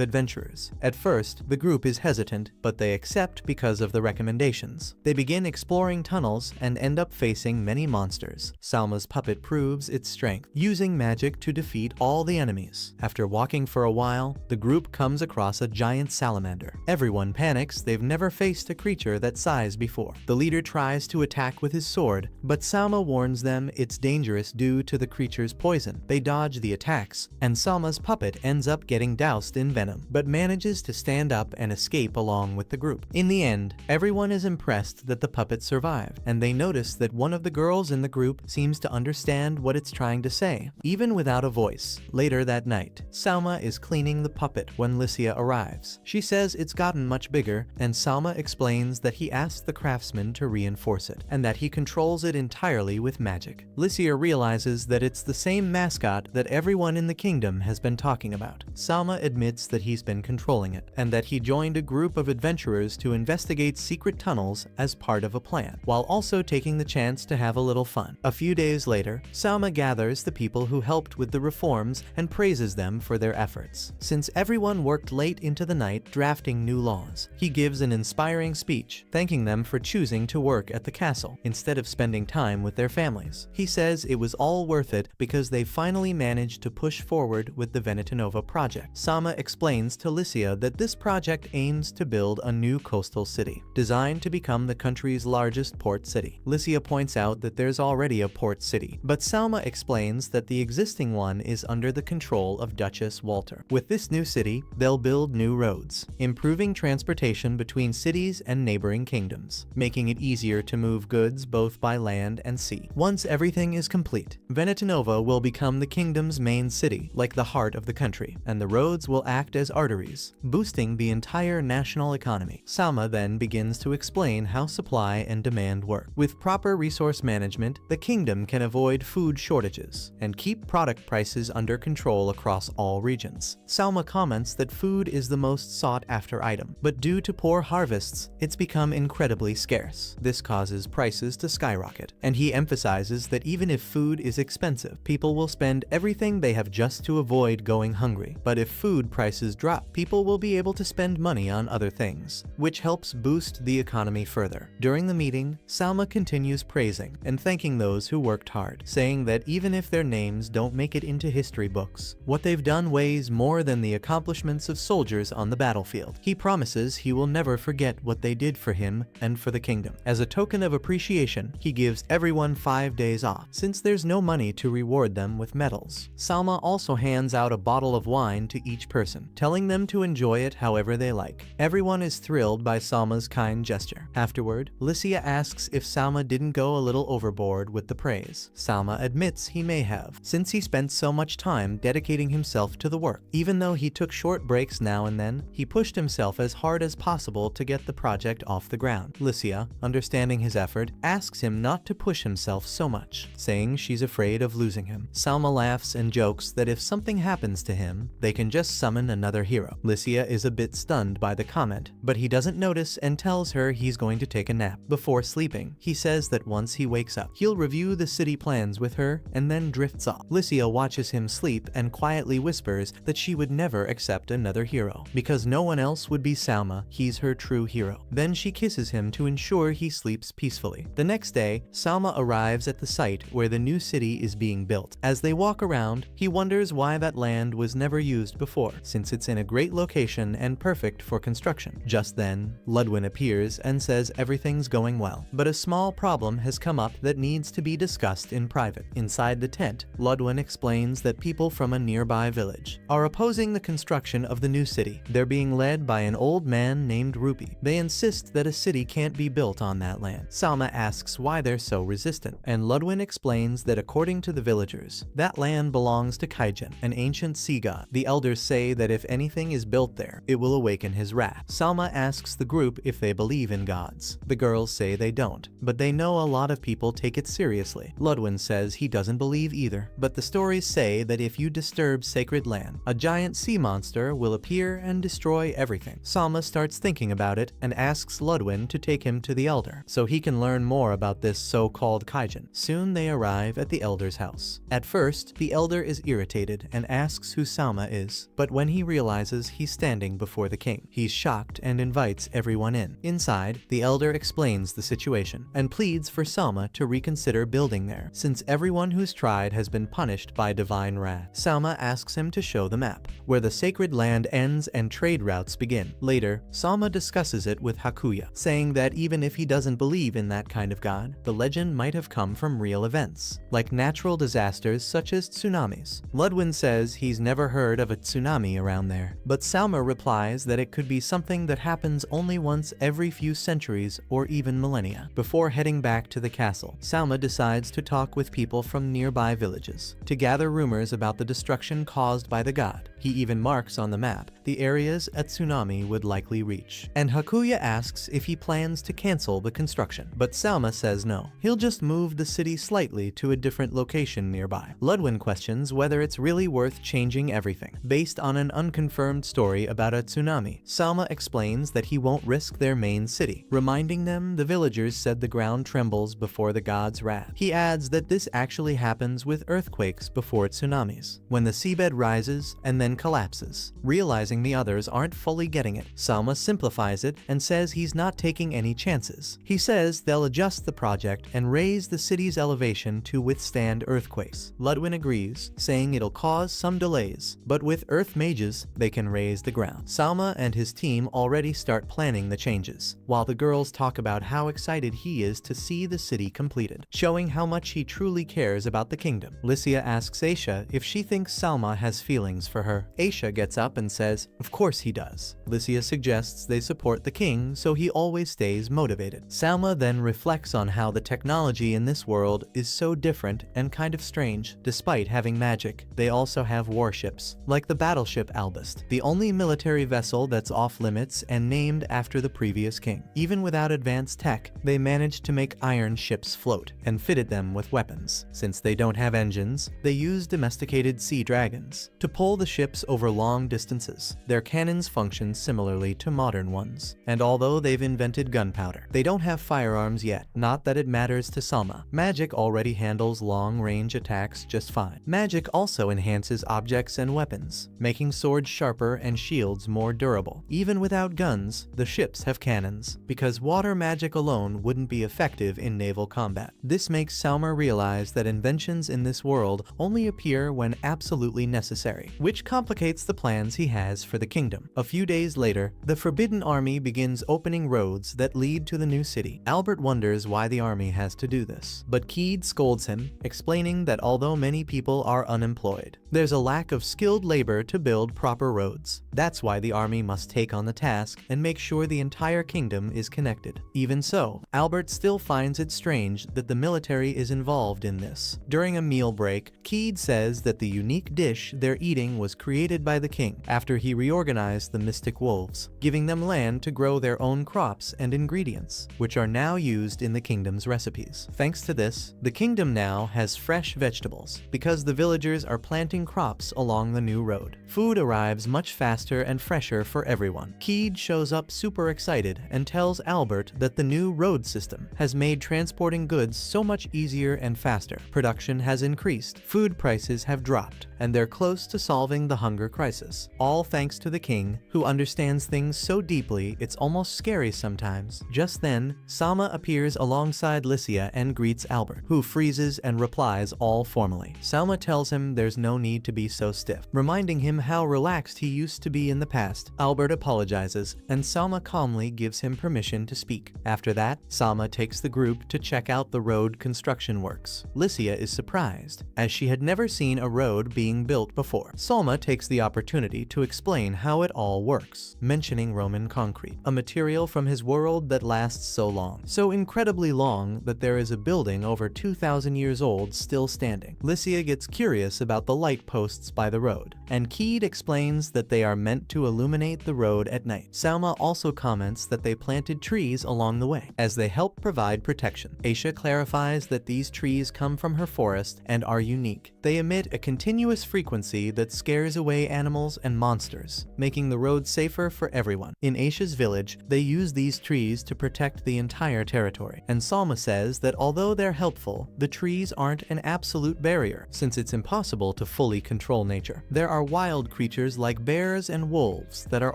adventurers. At first, the group is hesitant, but they accept because of the recommendations. They begin exploring tunnels and end up facing many monsters. Selma's puppet proves its strength, using magic to defeat all the enemies. After walking for a while, the group comes across a giant salamander. Everyone panics. They've never faced a creature that size before. The leader tries to attack with his sword, but Selma warns them it's dangerous due to the creature's poison. They dodge the attacks, and Selma's puppet ends up getting doused in venom, but manages to stand up and escape along with the group. In the end, everyone is impressed that the puppet survived, and they notice that one of the girls in the group seems to understand what it's trying to say, even without a voice. Later that night, Selma is cleaning the puppet when Licia arrives. She says it's gotten much bigger, and Selma explains that he asked the craftsman to reinforce it, and that he controls it entirely with magic. Licia realizes that it's the same mascot that everyone in the kingdom has been talking about. Selma admits that he's been controlling it, and that he joined a group of adventurers to investigate secret tunnels as part of a plan, while also taking the chance to have a little fun. A few days later, Selma gathers the people who helped with the reforms and praises them for their efforts. Since everyone worked late into the night drafting new laws, he gives an inspiring speech, thanking them for choosing to work at the castle instead of spending time with their families. He says it was all worth it because they finally managed to push forward with the Venetonova project. Selma explains to Licia that this project aims to build a new coastal city, designed to become the country's largest port city. Licia points out that there's already a port city, but Selma explains that the existing one is under the control of Duchess Walter. With this new city, they'll build new roads, improving transportation between cities and neighboring kingdoms, making it easier to move goods both by land and sea. Once everything is complete, Venetonova will become the kingdom's main city, like the heart of the country, and the roads will act as arteries, boosting the entire national economy. Selma then begins to explain how supply and demand work. With proper resource management, the kingdom can avoid food shortages and keep product prices under control across all regions. Selma comments that food is the most sought-after item, but due to poor harvests, it's become incredibly scarce. This causes prices to skyrocket, and he emphasizes that even if food is expensive, people will spend everything they have just to avoid going hungry. But if food prices drop, people will be able to spend money on other things, which helps boost the economy further. During the meeting, Salma continues praising and thanking those who worked hard, saying that even if their names don't make it into history books, what they've done weighs more than the accomplishments of soldiers on the battlefield. He promises he will never forget what they did for him and for the kingdom. As a token of appreciation, he gives everyone 5 days off, since there's no money to reward them with medals. Salma also hands out a bottle of wine to each person, telling them to enjoy it however they like. Everyone is thrilled by Salma's kind gesture. Afterward, Lycia asks if Salma didn't go a little overboard with the praise. Salma admits he may have, since he spent so much time dedicating himself to the work. Even though he took short breaks now and then, he pushed himself as hard as possible to get the project off the ground. Lycia, understanding his effort, asks him not to push himself so much, saying she's afraid of losing him. Salma laughs and jokes that if something happens to him, they can just summon another hero. Lycia is a bit stunned by the comment, but he doesn't notice and tells her he's going to take a nap. Before sleeping, he says that once he wakes up, he'll review the city plans with her and then drifts off. Lycia watches him sleep and quietly whispers that she would never accept another hero. Because no one else would be Salma, he's her true hero. Then she kisses him to ensure he sleeps peacefully. The next day, Salma arrives at the site where the new city is being built. As they walk around, he wonders why that land was never used before, since it's in a great location and perfect for construction. Just then, Ludwin appears and says everything's going well, but a small problem has come up that needs to be discussed in private. Inside the tent, Ludwin explains that people from a nearby village are opposing the construction of the new city. They're being led by an old man named Rupi. They insist that a city can't be built on that land. Salma asks why they're so resistant, and Ludwin explains that according to the villagers, that land belongs to Kaijin, an ancient sea god. The elders say that if anything is built there, it will awaken his wrath. Salma asks the group if they believe in gods. The girls say they don't, but they know a lot of people take it seriously. Ludwin says he doesn't believe either, but the stories say that if you disturb sacred land, a giant sea monster will appear and destroy everything. Salma starts thinking about it and asks Ludwin to take him to the elder, so he can learn more about this so-called Kaijin. Soon they arrive at the elder's house. At first, the elder is irritated and asks who Salma is, but when he realizes he's standing before the king, he's shocked and invites everyone in. Inside, the elder explains the situation and pleads for Salma to reconsider building there, since everyone who's tried has been punished by divine wrath. Salma asks him to show the map, where the sacred land ends and trade routes begin. Later, Salma discusses it with Hakuya, saying that even if he doesn't believe in that kind of god, the legend might have come from real events, like natural disasters such as tsunamis. Ludwin says he's never heard of a tsunami around there, but Salma replies that it could be something that happens only once every few centuries or even millennia. Before heading back to the castle, Salma decides to talk with people from nearby villages to gather rumors about the destruction caused by the god. He even marks on the map the areas a tsunami would likely reach. And Hakuya asks if he plans to cancel the construction, but Salma says no. He'll just move the city slightly to a different location nearby. Ludwin questions whether it's really worth changing everything, based on an unconfirmed story about a tsunami. Salma explains that he won't risk their main city, reminding them the villagers said the ground trembles before the god's wrath. He adds that this actually happens with earthquakes before tsunamis, when the seabed rises and then collapses. Realizing the others aren't fully getting it, Salma simplifies it and says he's not taking any chances. He says they'll adjust the project and raise the city's elevation to withstand earthquakes. Ludwin agrees, saying it'll cause some delays, but with earth mages, they can raise the ground. Salma and his team already start planning the changes, while the girls talk about how excited he is to see the city completed, showing how much he truly cares about the kingdom. Lycia asks Aisha if she thinks Salma has feelings for her. Aisha gets up and says, of course he does. Lycia suggests they support the king so he always stays motivated. Salma then reflects on how the technology in this world is so different and kind of strange. Despite having magic, they also have warships, like the battleship Albust, the only military vessel that's off limits and named after the previous king. Even without advanced tech, they managed to make iron ships float and fitted them with weapons. Since they don't have engines, they use domesticated sea dragons to pull the ships over long distances. Their cannons function similarly to modern ones, and although they've invented gunpowder, they don't have firearms yet, Not that it matters to Salma. Magic already handles long-range attacks just fine. Magic also enhances objects and weapons, making swords sharper and shields more durable. Even without guns, the ships have cannons, because water magic alone wouldn't be effective in naval combat. This makes Salma realize that inventions in this world only appear when absolutely necessary, which complicates the plans he has for the kingdom. A few days later, the Forbidden Army begins opening roads that lead to the new city. Albert wonders why the army has to do this, but Isekai'd scolds him, explaining that although many people are unemployed, there's a lack of skilled labor to build proper roads. That's why the army must take on the task and make sure the entire kingdom is connected. Even so, Albert still finds it strange that the military is involved in this. During a meal break, Isekai'd says that the unique dish they're eating was created by the king after he reorganized the mystic wolves, giving them land to grow their own crops and ingredients, which are now used in the kingdom's recipes. Thanks to this, the kingdom now has fresh vegetables, because the villagers are planting crops along the new road. Food arrives much faster and fresher for everyone. Isekai'd shows up super excited and tells Albert that the new road system has made transporting goods so much easier and faster. Production has increased, food prices have dropped, and they're close to solving the hunger crisis. All thanks to the king, who understands things so deeply it's almost scary sometimes. Just then, Salma appears alongside Lycia and greets Albert, who freezes and replies all formally. Salma tells him there's no need to be so stiff, reminding him how relaxed he used to be in the past. Albert apologizes, and Salma calmly gives him permission to speak. After that, Salma takes the group to check out the road construction works. Lycia is surprised, as she had never seen a road being built before. Salma takes the opportunity to explain how it all works, mentioning Roman concrete, a material from his world that lasts so long. So incredibly long that there is a building over 2,000 years old still standing. Lycia gets curious about the light posts by the road, and Isekai'd explains that they are meant to illuminate the road at night. Salma also comments that they planted trees along the way, as they help provide protection. Aisha clarifies that these trees come from her forest and are unique. They emit a continuous frequency that scares away animals and monsters, making the road safer for everyone. In Aisha's village, they use these trees to protect the entire territory, and Salma says that although they're helpful, the trees aren't an absolute barrier, since it's impossible to fully control nature. There are wild creatures like bears and wolves that are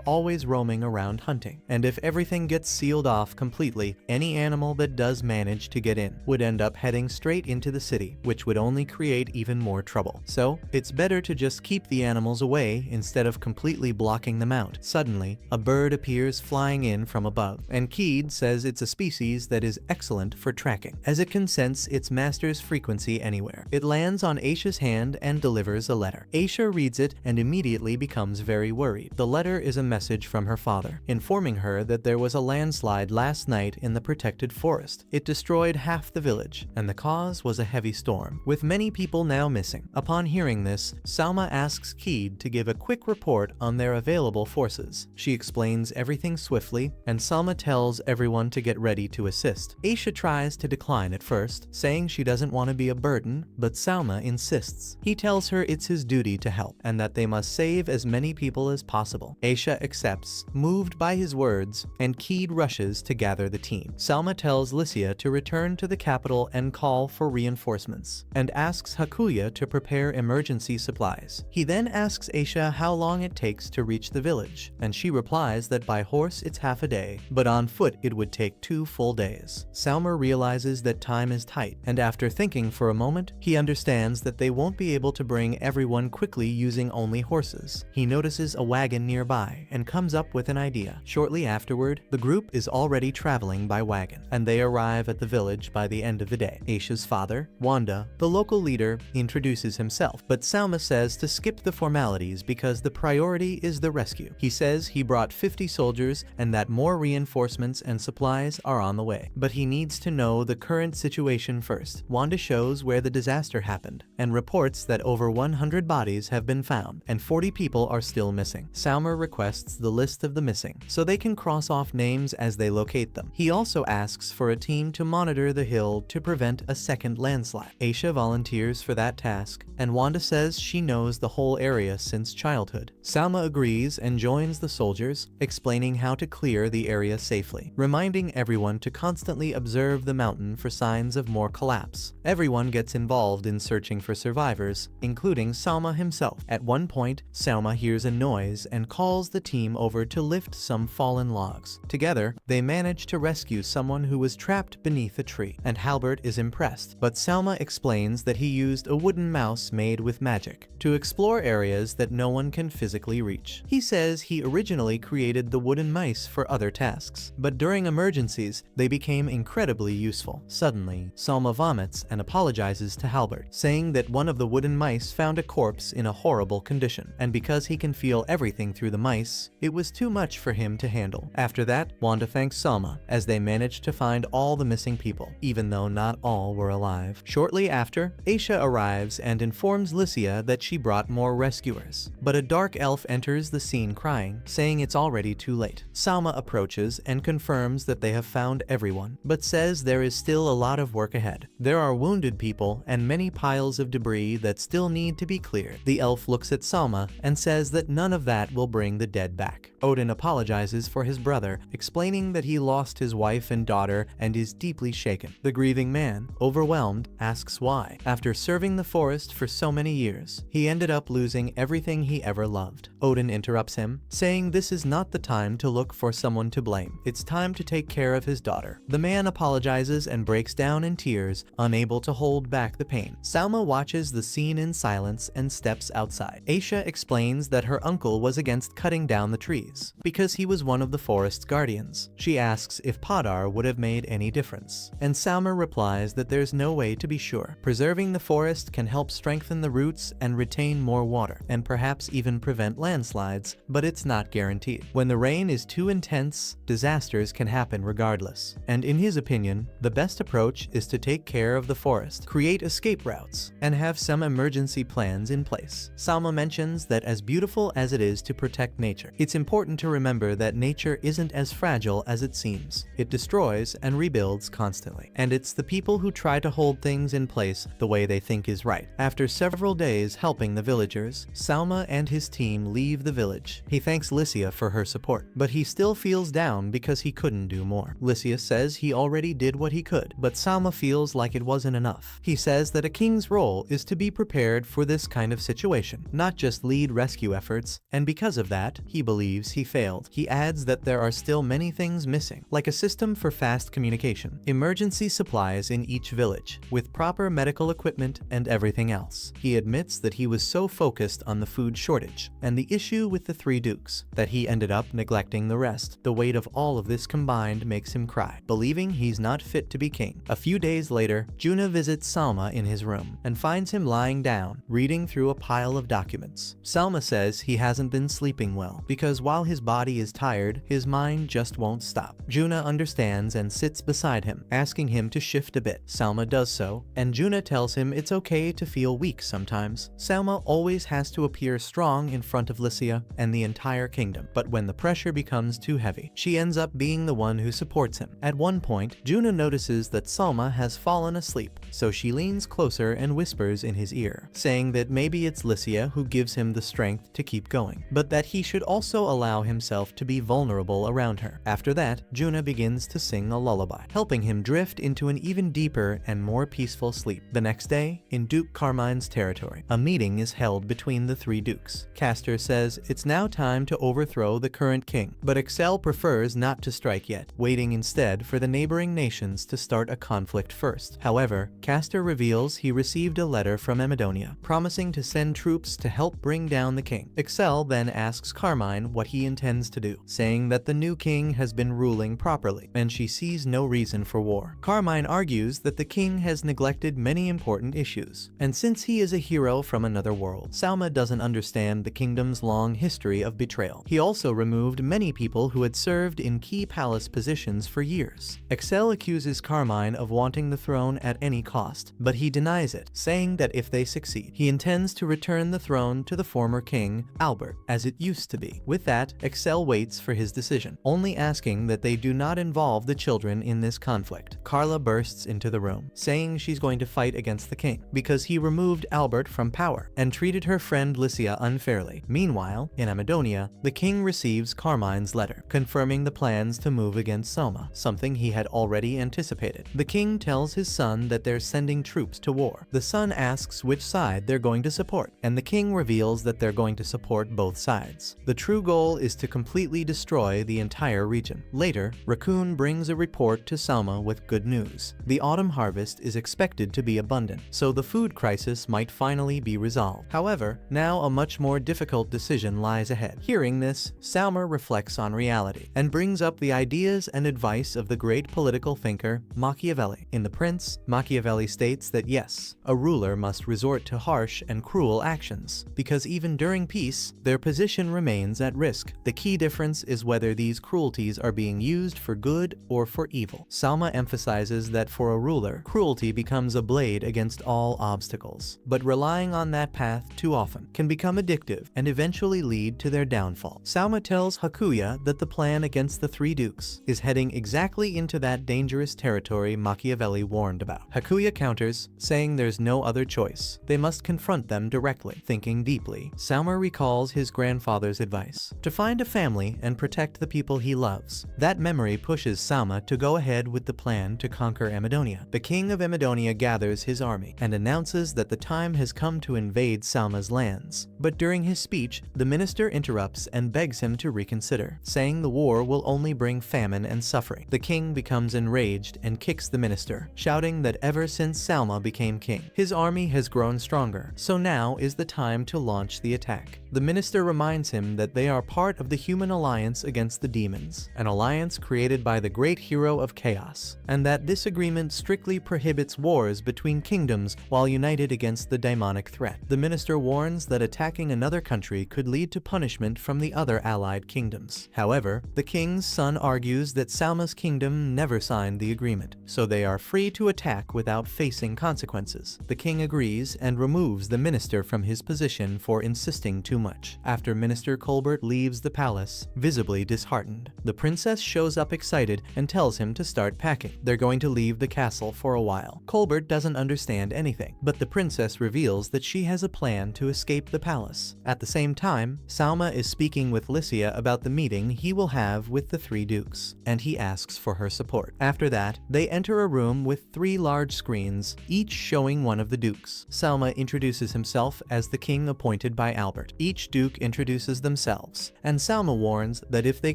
always roaming around hunting, and if everything gets sealed off completely, any animal that does manage to get in would end up heading straight into the city, which would only create even more trouble. So, it's better to just keep the animals away instead of completely blocking them out. Suddenly, a bird appears flying in from above, and Isekai'd says it's a species that is excellent for tracking, as it can sense its master's frequency anywhere. It lands on Aisha's hand and delivers a letter. Aisha reads it and immediately becomes very worried. The letter is a message from her father, informing her that there was a landslide last night in the protected forest. It destroyed half the village, and the cause was a heavy storm, with many people now missing. Upon hearing this, Salma asks Isekai'd to give a quick report on their available forces. She explains everything swiftly, and Salma tells everyone to get ready to assist. Aisha tries to decline at first, saying she doesn't want to be a burden, but Salma insists. He tells her it's his duty to help, and that they must save as many people as possible. Aisha accepts, moved by his words, and Isekai'd rushes to gather the team. Salma tells Lycia to return to the capital and call for reinforcements, and asks Hakuya to prepare emergency supplies. He then asks Aisha how long it takes to reach the village, and she replies that by horse it's half a day, but on foot it would take 2 full days. Salma realizes that time is tight, and after thinking for a moment, he understands that they won't be able to bring everyone quickly using only horses. He notices a wagon nearby and comes up with an idea. Shortly afterward, the group is already traveling by wagon, and they arrive at the village by the end of the day. Aisha's father, Wanda, the local leader, introduces himself, but Salma says to skip the formalities because the priority is the rescue. He says he brought 50 soldiers and that more reinforcements and supplies are on the way, but he needs to know the current situation first. Wanda shows where the disaster happened and reports that over 100 bodies have been found and 40 people are still missing. Salma requests the list of the missing so they can cross off names as they locate them. He also asks for a team to monitor the hill to prevent a second landslide. Aisha volunteers for that task, and Wanda says she knows the whole area since childhood. Salma agrees and joins the soldiers, explaining how to clear the area safely, reminding everyone to constantly observe the mountain for signs of more collapse. Everyone gets involved in searching for survivors, including Salma himself. At one point, Salma hears a noise and calls the team over to lift some fallen logs. Together, they manage to rescue someone who was trapped beneath a tree, and Halbert is impressed, but Salma explains that he used a wooden mouse made with magic to explore areas that no one can physically reach. He says he originally created the wooden mice for other tasks, but during emergencies, they became incredibly useful. Suddenly, Salma vomits and apologizes to Halbert, saying that one of the wooden mice found a corpse in a horrible condition, and because he can feel everything through the mice, it was too much for him to handle. After that, Wanda thanks Salma as they managed to find all the missing people, even though not all were alive. Shortly after, Aisha arrives and informs Lycia that she brought more rescuers, but a dark elf enters the scene crying, saying it's already too late. Salma approaches and confirms that they have found everyone, but says there is still a lot of work ahead. There are wounded people and many piles of debris that still need to be cleared. The elf looks at Salma and says that none of that will bring the dead back. Odin apologizes for his brother, explaining that he lost his wife and daughter and is deeply shaken. The grieving man, overwhelmed, asks why. After serving the forest for so many years, he ended up losing everything he ever loved. Odin interrupts him, saying this is not the time to look for someone to blame. It's time to take care of his daughter. The man apologizes and breaks down in tears, unable to hold back the pain. Salma watches the scene in silence and steps outside. Aisha explains that her uncle was against cutting down the trees because he was one of the forest's guardians. She asks if Padar would have made any difference, and Salma replies that there's no way to be sure. Preserving the forest can help strengthen the roots and retain more water, and perhaps even prevent landslides, but it's not guaranteed. When the rain is too intense, disasters can happen regardless. And in his opinion, the best approach is to take care of the forest, create escape routes, and have some emergency plans in place. Salma mentions that as beautiful as it is to protect nature, it's important to remember that nature isn't as fragile as it seems. It destroys and rebuilds constantly. And it's the people who try to hold things in place the way they think is right. After several days helping the villagers, Salma and his team leave the village. He thanks Lycia for her support, but he still feels down because he couldn't do more. Lycia says he already did what he could, but Salma feels like it wasn't enough. He says that a king's role is to be prepared for this kind of situation, not just lead rescue efforts, and because of that, he believes he failed. He adds that there are still many things missing, like a system for fast communication, emergency supplies in each village, with proper medical equipment and everything else. He admits that he was so focused on the food shortage and the issue with the three dukes that he ended up neglecting the rest. The weight of all of this combined makes him cry, believing he's not fit to be king. A few days later, Juna visits Salma in his room and finds him lying down, reading through a pile of documents. Salma says he hasn't been sleeping well because while his body is tired, his mind just won't stop. Juna understands and sits beside him, asking him to shift a bit. Salma does so, and Juna tells him it's okay to feel weak sometimes. Salma always has to appear strong in front of Lycia and the entire kingdom, but when the pressure becomes too heavy, she ends up being the one who supports him. At one point, Juna notices that Salma has fallen asleep, so she leans closer and whispers in his ear, saying that maybe it's Lycia who gives him the strength to keep going, but that he should also allow himself to be vulnerable around her. After that, Juna begins to sing a lullaby, helping him drift into an even deeper and more peaceful sleep. The next day, in Duke Carmine's territory, a meeting is held between the three dukes. Castor says it's now time to overthrow the current king, but Excel prefers not to strike yet, waiting instead for the neighboring nations to start a conflict first. However, Castor reveals he received a letter from Emidonia, promising to send troops to help bring down the king. Excel then asks Carmine what he intends to do, saying that the new king has been ruling properly, and she sees no reason for war. Carmine argues that the king has neglected many important issues, and since he is a hero from another world, Salma doesn't understand the kingdom's long history of betrayal. He also removed many people who had served in key palace positions for years. Excel accuses Carmine of wanting the throne at any cost, but he denies it, saying that if they succeed, he intends to return the throne to the former king, Albert, as it used to be. With that, Excel waits for his decision, only asking that they do not involve the children in this conflict. Carla bursts into the room, saying she's going to fight against the king because he removed Albert from power and treated her friend Lycia unfairly. Meanwhile, in Amidonia, the king receives Carmine's letter, confirming the plans to move against Salma, something he had already anticipated. The king tells his son that they're sending troops to war. The son asks which side they're going to support, and the king reveals that they're going to support both sides. The true goal is to completely destroy the entire region. Later, Raccoon brings a report to Salma with good news. The autumn harvest is expected to be abundant, so the food crisis might finally be resolved. However, now a much more difficult decision lies ahead. Hearing this, Salma reflects on reality and brings up the ideas and advice of the great political thinker Machiavelli. In The Prince, Machiavelli states that yes, a ruler must resort to harsh and cruel actions, because even during peace, their position remains at risk. The key difference is whether these cruelties are being used for good or for evil. Salma emphasizes that for a ruler, cruelty becomes a blade against all obstacles, but relying on that path too often can become addictive and eventually lead to their downfall. Salma tells Hakuya that the plan against the three dukes is heading exactly into that dangerous territory Machiavelli warned about. Hakuya counters, saying there's no other choice. They must confront them directly. Thinking deeply, Salma recalls his grandfather's advice to find a family and protect the people he loves. That memory pushes Salma to go ahead with the plan to conquer Emidonia. The king of Emidonia gathers his army and announces that the time has come to invade Salma's lands. But during his speech, the minister interrupts and begs him to reconsider, saying the war will only bring famine and suffering. The king becomes enraged and kicks the minister, shouting that ever since Salma became king, his army has grown stronger, so now is the time to launch the attack. The minister reminds him that they are part of the human alliance against the demons, an alliance created by the great hero of chaos, and that this agreement strictly prohibits wars between kingdoms while united against the demonic threat. The minister warns that attacking another country could lead to punishment from the other allied kingdoms. However, the king's son argues that Salma's kingdom never signed the agreement, so they are free to attack without facing consequences. The king agrees and removes the minister from his position for insisting too much. After Minister Colbert leaves the palace, visibly disheartened, the princess shows up excited and tells him to start packing. They're going to leave the castle for a while. Colbert doesn't understand anything, but the princess reveals that she has a plan to escape the palace. At the same time, Salma is speaking with Lycia about the meeting he will have with the three dukes, and he asks for her support. After that, they enter a room with three large screens, each showing one of the dukes. Salma introduces himself as the king appointed by Albert. Each duke introduces themselves, and Salma warns that if they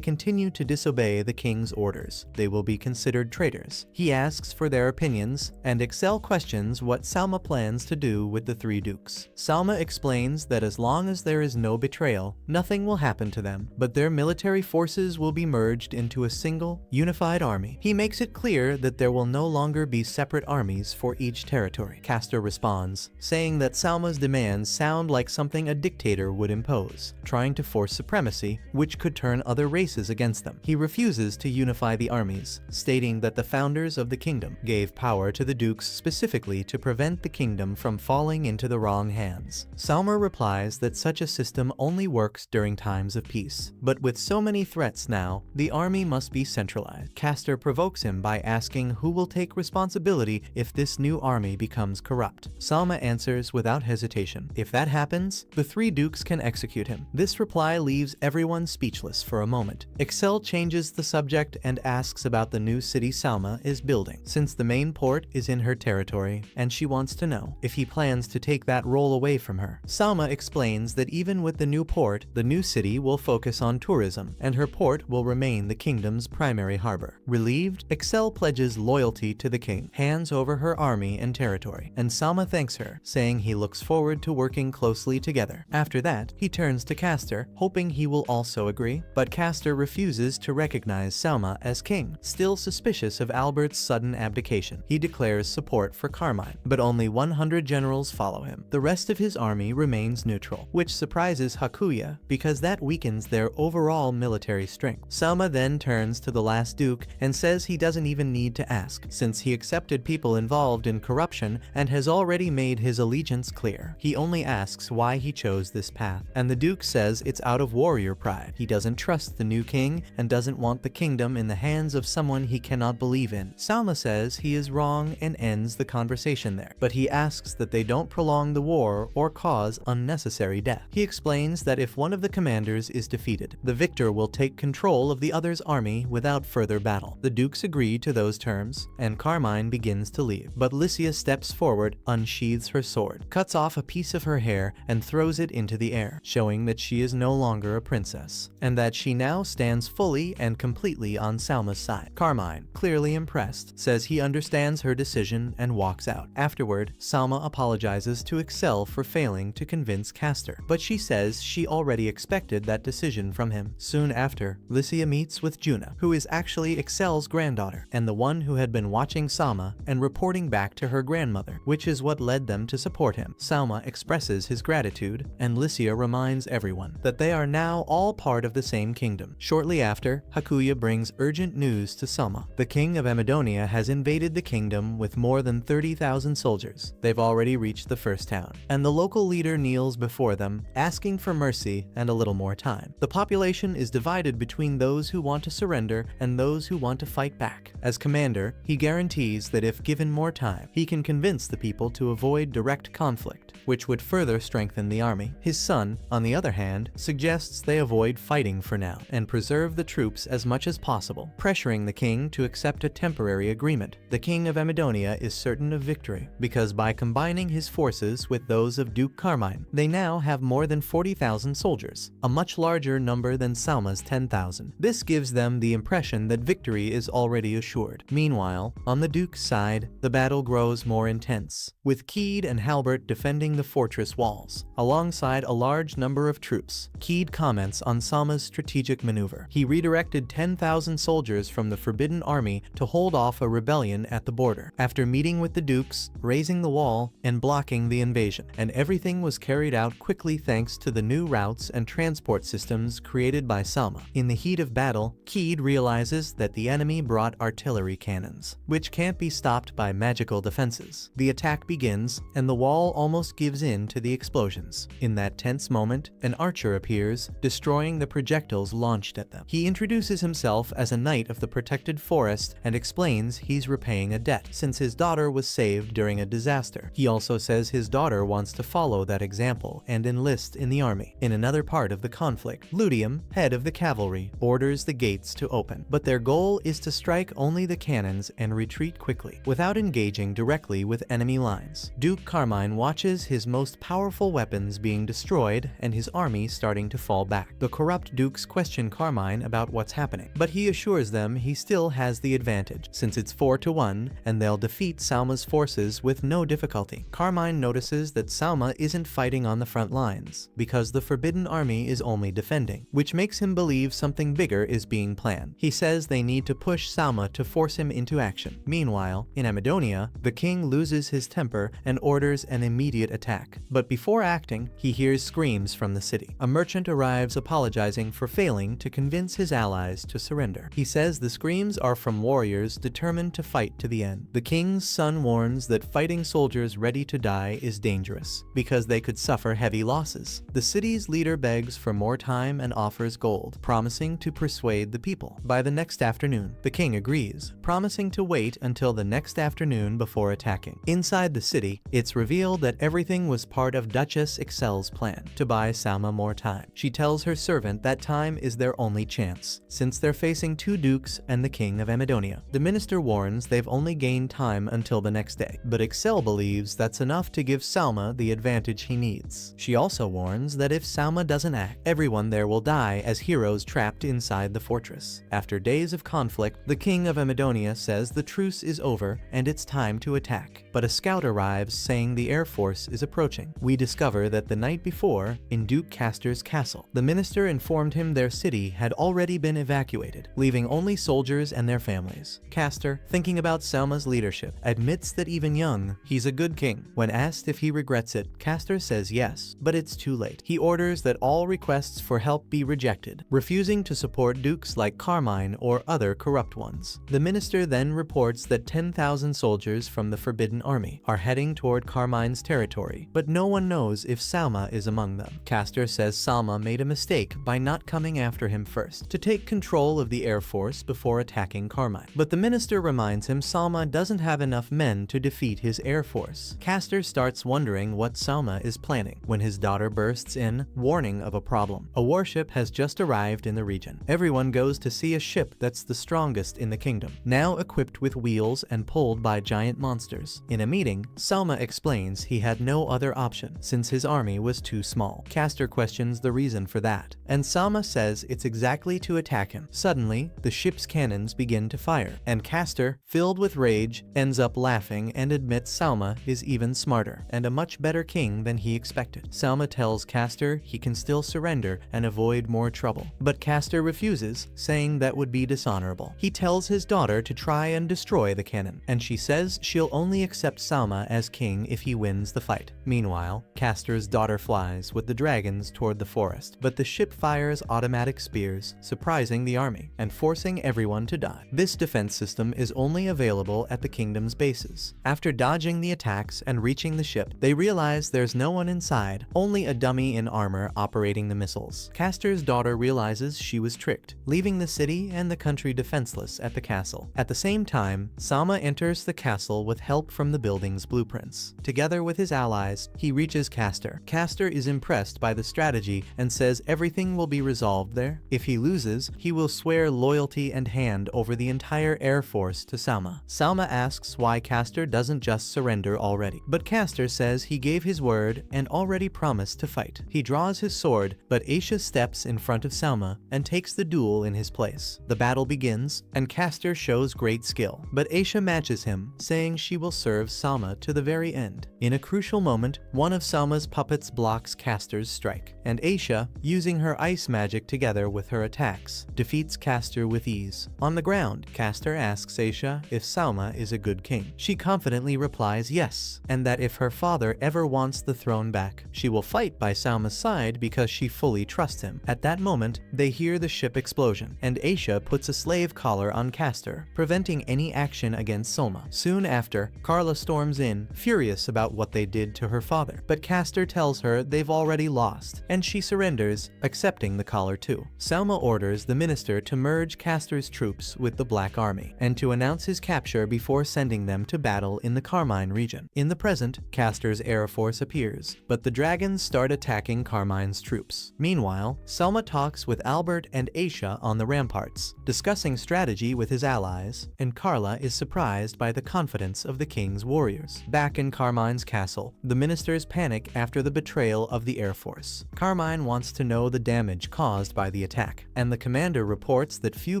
continue to disobey the king's orders, they will be considered traitors. He asks for their opinions, and Excel questions what Salma plans to do with the three dukes. Salma explains that as long as there is no betrayal, nothing will happen to them, but their military forces will be merged into a single, unified army. He makes it clear that there will no longer be separate armies for each territory. Castor responds, saying that Salma's demands sound like something a dictator would impose, trying to force supremacy, which could turn other races against them. He refuses to unify the armies, stating that the founders of the kingdom gave power to the dukes specifically to prevent the kingdom from falling into the wrong hands. Salma replies that such a system only works during times of peace, but with so many threats now, the army must be centralized. Castor provokes him by asking who will take responsibility if this new army becomes corrupt. Salma answers without hesitation. If that happens, the three dukes can execute him. This reply leaves everyone speechless for a moment. Excel changes the subject and asks about the new city Salma is building, since the main port is in her territory, and she wants to know if he plans to take that role away from her. Salma explains that even with the new port, the new city will focus on tourism, and her port will remain the kingdom's primary harbor. Relieved, Excel pledges loyalty to the king, hands over her army and territory, and Salma thanks her, saying he looks forward to working closely together. After that, he turns to Castor, hoping he will also agree, but Castor refuses to recognize Salma as king. Still suspicious of Albert's sudden abdication, he declares support for Carmine, but only 100 generals follow him. The rest of his army remains neutral, which surprises Hakuya because that weakens their overall military strength. Salma then turns to the last duke and says he doesn't even need to ask, since he accepted people involved in corruption and has already made his allegiance clear. He only asks why he chose this path, and the duke says it's out of warrior pride. He doesn't trust the new king and doesn't want the kingdom in the hands of someone he cannot believe in. Salma says he is wrong and ends the conversation there, but he asks that they don't prolong the war or cause unnecessary death. He explains that if one of the commanders is defeated, the victor will take control of the other's army without further battle. The dukes agree to those terms, and Carmine begins to leave. But Lycia steps forward, unsheathes her sword, cuts off a piece of her hair, and throws it into the air, showing that she is no longer a princess, and that she now stands fully and completely on Salma's side. Carmine, clearly impressed, says he understands her decision and walks out. Afterward, Salma apologizes to Excel for failing to convince Castor, but she says she already expected that decision from him. Soon after, Lycia meets with Juna, who is actually Excel's granddaughter, and the one who had been watching Salma and reporting back to her grandmother, which is what led them to support him. Salma expresses his gratitude, and Lycia reminds everyone that they are now all part of the same kingdom. Shortly after, Hakuya brings urgent news to Salma. The king of Amadonia has invaded the kingdom with more than 30,000 soldiers. They've already reached the first town, and the local leader kneels before them, asking for mercy and a little more time. The population is divided between those who want to surrender and those who want to fight back. As commander, he guarantees that if given more time, he can convince the people to avoid direct conflict, which would further strengthen the army. His son, on the other hand, suggests they avoid fighting for now and preserve the troops as much as possible, pressuring the king to accept a temporary agreement. The king of Amadonia is certain of victory, because by combining his forces with those of Duke Carmine, they now have more than 40,000 soldiers, a much larger number than Salma's 10,000. This gives them the impression that victory is already assured. Meanwhile, on the Duke's side, the battle grows more intense, with Isekai'd and Halbert defending the fortress walls, alongside a large number of troops. Isekai'd comments on Salma's strategic maneuver. He redirected 10,000 soldiers from the Forbidden Army to hold off a rebellion at the border, after meeting with the dukes, raising the wall, and blocking the invasion. And everything was carried out quickly thanks to the new routes and transport systems created by Salma. In the heat of battle, Isekai'd realizes that the enemy brought artillery cannons, which can't be stopped by magical defenses. The attack begins, and the wall almost gives in to the explosions. In that tense moment, an archer appears, destroying the projectiles launched at them. He introduces himself as a knight of the protected forest and explains he's repaying a debt, since his daughter was saved during a disaster. He also says his daughter wants to follow that example and enlist in the army. In another part of the conflict, Ludium, head of the cavalry, orders the gates to open, but their goal is to strike only the cannons and retreat quickly, without engaging directly with enemy lines. Duke Carmine watches his most powerful weapons being destroyed and his army starting to fall back. The corrupt dukes question Carmine about what's happening, but he assures them he still has the advantage, since it's 4-1 and they'll defeat Salma's forces with no difficulty. Carmine notices that Salma isn't fighting on the front lines, because the Forbidden Army is only defending, which makes him believe something bigger is being planned. He says they need to push Salma to force him into action. Meanwhile, in Amadonia, the king loses his temper and orders an immediate attack. But before acting, he hears screams from the city. A merchant arrives apologizing for failing to convince his allies to surrender. He says the screams are from warriors determined to fight to the end. The king's son warns that fighting soldiers ready to die is dangerous, because they could suffer heavy losses. The city's leader begs for more time and offers gold, promising to persuade the people. By the next afternoon, the king agrees, promising to wait until the next afternoon before attacking. Inside the city, it's revealed that everything was part of Duchess Excel's plan to buy Salma more time. She tells her servant that time is their only chance, since they're facing two dukes and the king of Amadonia. The minister warns they've only gained time until the next day, but Excel believes that's enough to give Salma the advantage he needs. She also warns that if Salma doesn't act, everyone there will die as heroes trapped inside the fortress. After days of conflict, the king of Amadonia says the truce is over and it's time to attack, but a scout arrives saying the air force is approaching. We discover that the night before, in Duke Castor's castle, the minister informed him their city had already been evacuated, leaving only soldiers and their families. Castor, thinking about Salma's leadership, admits that even young, he's a good king. When asked if he regrets it, Castor says yes, but it's too late. He orders that all requests for help be rejected, refusing to support dukes like Carmine or other corrupt ones. The minister then reports that 10,000 soldiers from the Forbidden Army are heading toward Carmine's territory, but no one knows if Salma is among them. Castor says Salma made a mistake by not coming after him first, to take control of the air force before attacking Carmine. But the minister reminds him Salma doesn't have enough men to defeat his air force. Castor starts wondering what Salma is planning when his daughter bursts in, warning of a problem. A warship has just arrived in the region. Everyone goes to see a ship that's the strongest strongest in the kingdom, now equipped with wheels and pulled by giant monsters. In a meeting, Salma explains he had no other option since his army was too small. Castor questions the reason for that, and Salma says it's exactly to attack him. Suddenly, the ship's cannons begin to fire, and Castor, filled with rage, ends up laughing and admits Salma is even smarter and a much better king than he expected. Salma tells Castor he can still surrender and avoid more trouble, but Castor refuses, saying that would be dishonorable. He tells his daughter to try and destroy the cannon, and she says she'll only accept Salma as king if he wins the fight. Meanwhile, Castor's daughter flies with the dragons toward the forest, but the ship fires automatic spears, surprising the army and forcing everyone to die. This defense system is only available at the kingdom's bases. After dodging the attacks and reaching the ship, they realize there's no one inside, only a dummy in armor operating the missiles. Castor's daughter realizes she was tricked, leaving the city and the country defenseless at the castle. At the same time, Salma enters the castle with help from the building's blueprints. Together with his allies, he reaches Castor. Castor is impressed by the strategy and says everything will be resolved there. If he loses, he will swear loyalty and hand over the entire air force to Salma. Salma asks why Castor doesn't just surrender already, but Castor says he gave his word and already promised to fight. He draws his sword, but Aisha steps in front of Salma and takes the duel in his place. The battle begins, and Castor shows great skill, but Aisha matches him, saying she will serve Salma to the very end. In a crucial moment, one of Salma's puppets blocks Castor's strike, and Aisha, using her ice magic together with her attacks, defeats Castor with ease. On the ground, Castor asks Aisha if Salma is a good king. She confidently replies yes, and that if her father ever wants the throne back, she will fight by Salma's side because she fully trusts him. At that moment, they hear the ship explosion, and Aisha puts a slave collar on Castor, preventing any action against Salma. Soon after, Carla storms in, furious about what they did to her father, but Castor tells her they've already lost, and she surrenders, accepting the collar too. Salma orders the minister to merge Castor's troops with the Black Army, and to announce his capture before sending them to battle in the Carmine region. In the present, Castor's air force appears, but the dragons start attacking Carmine's troops. Meanwhile, Salma talks with Albert and Aisha on the ramparts, discussing strategy with his allies, and Carla is surprised by the confidence of the king's warriors. Back in Carmine's castle, the ministers panic after the betrayal of the air force. Carmine wants to know the damage caused by the attack, and the commander reports that few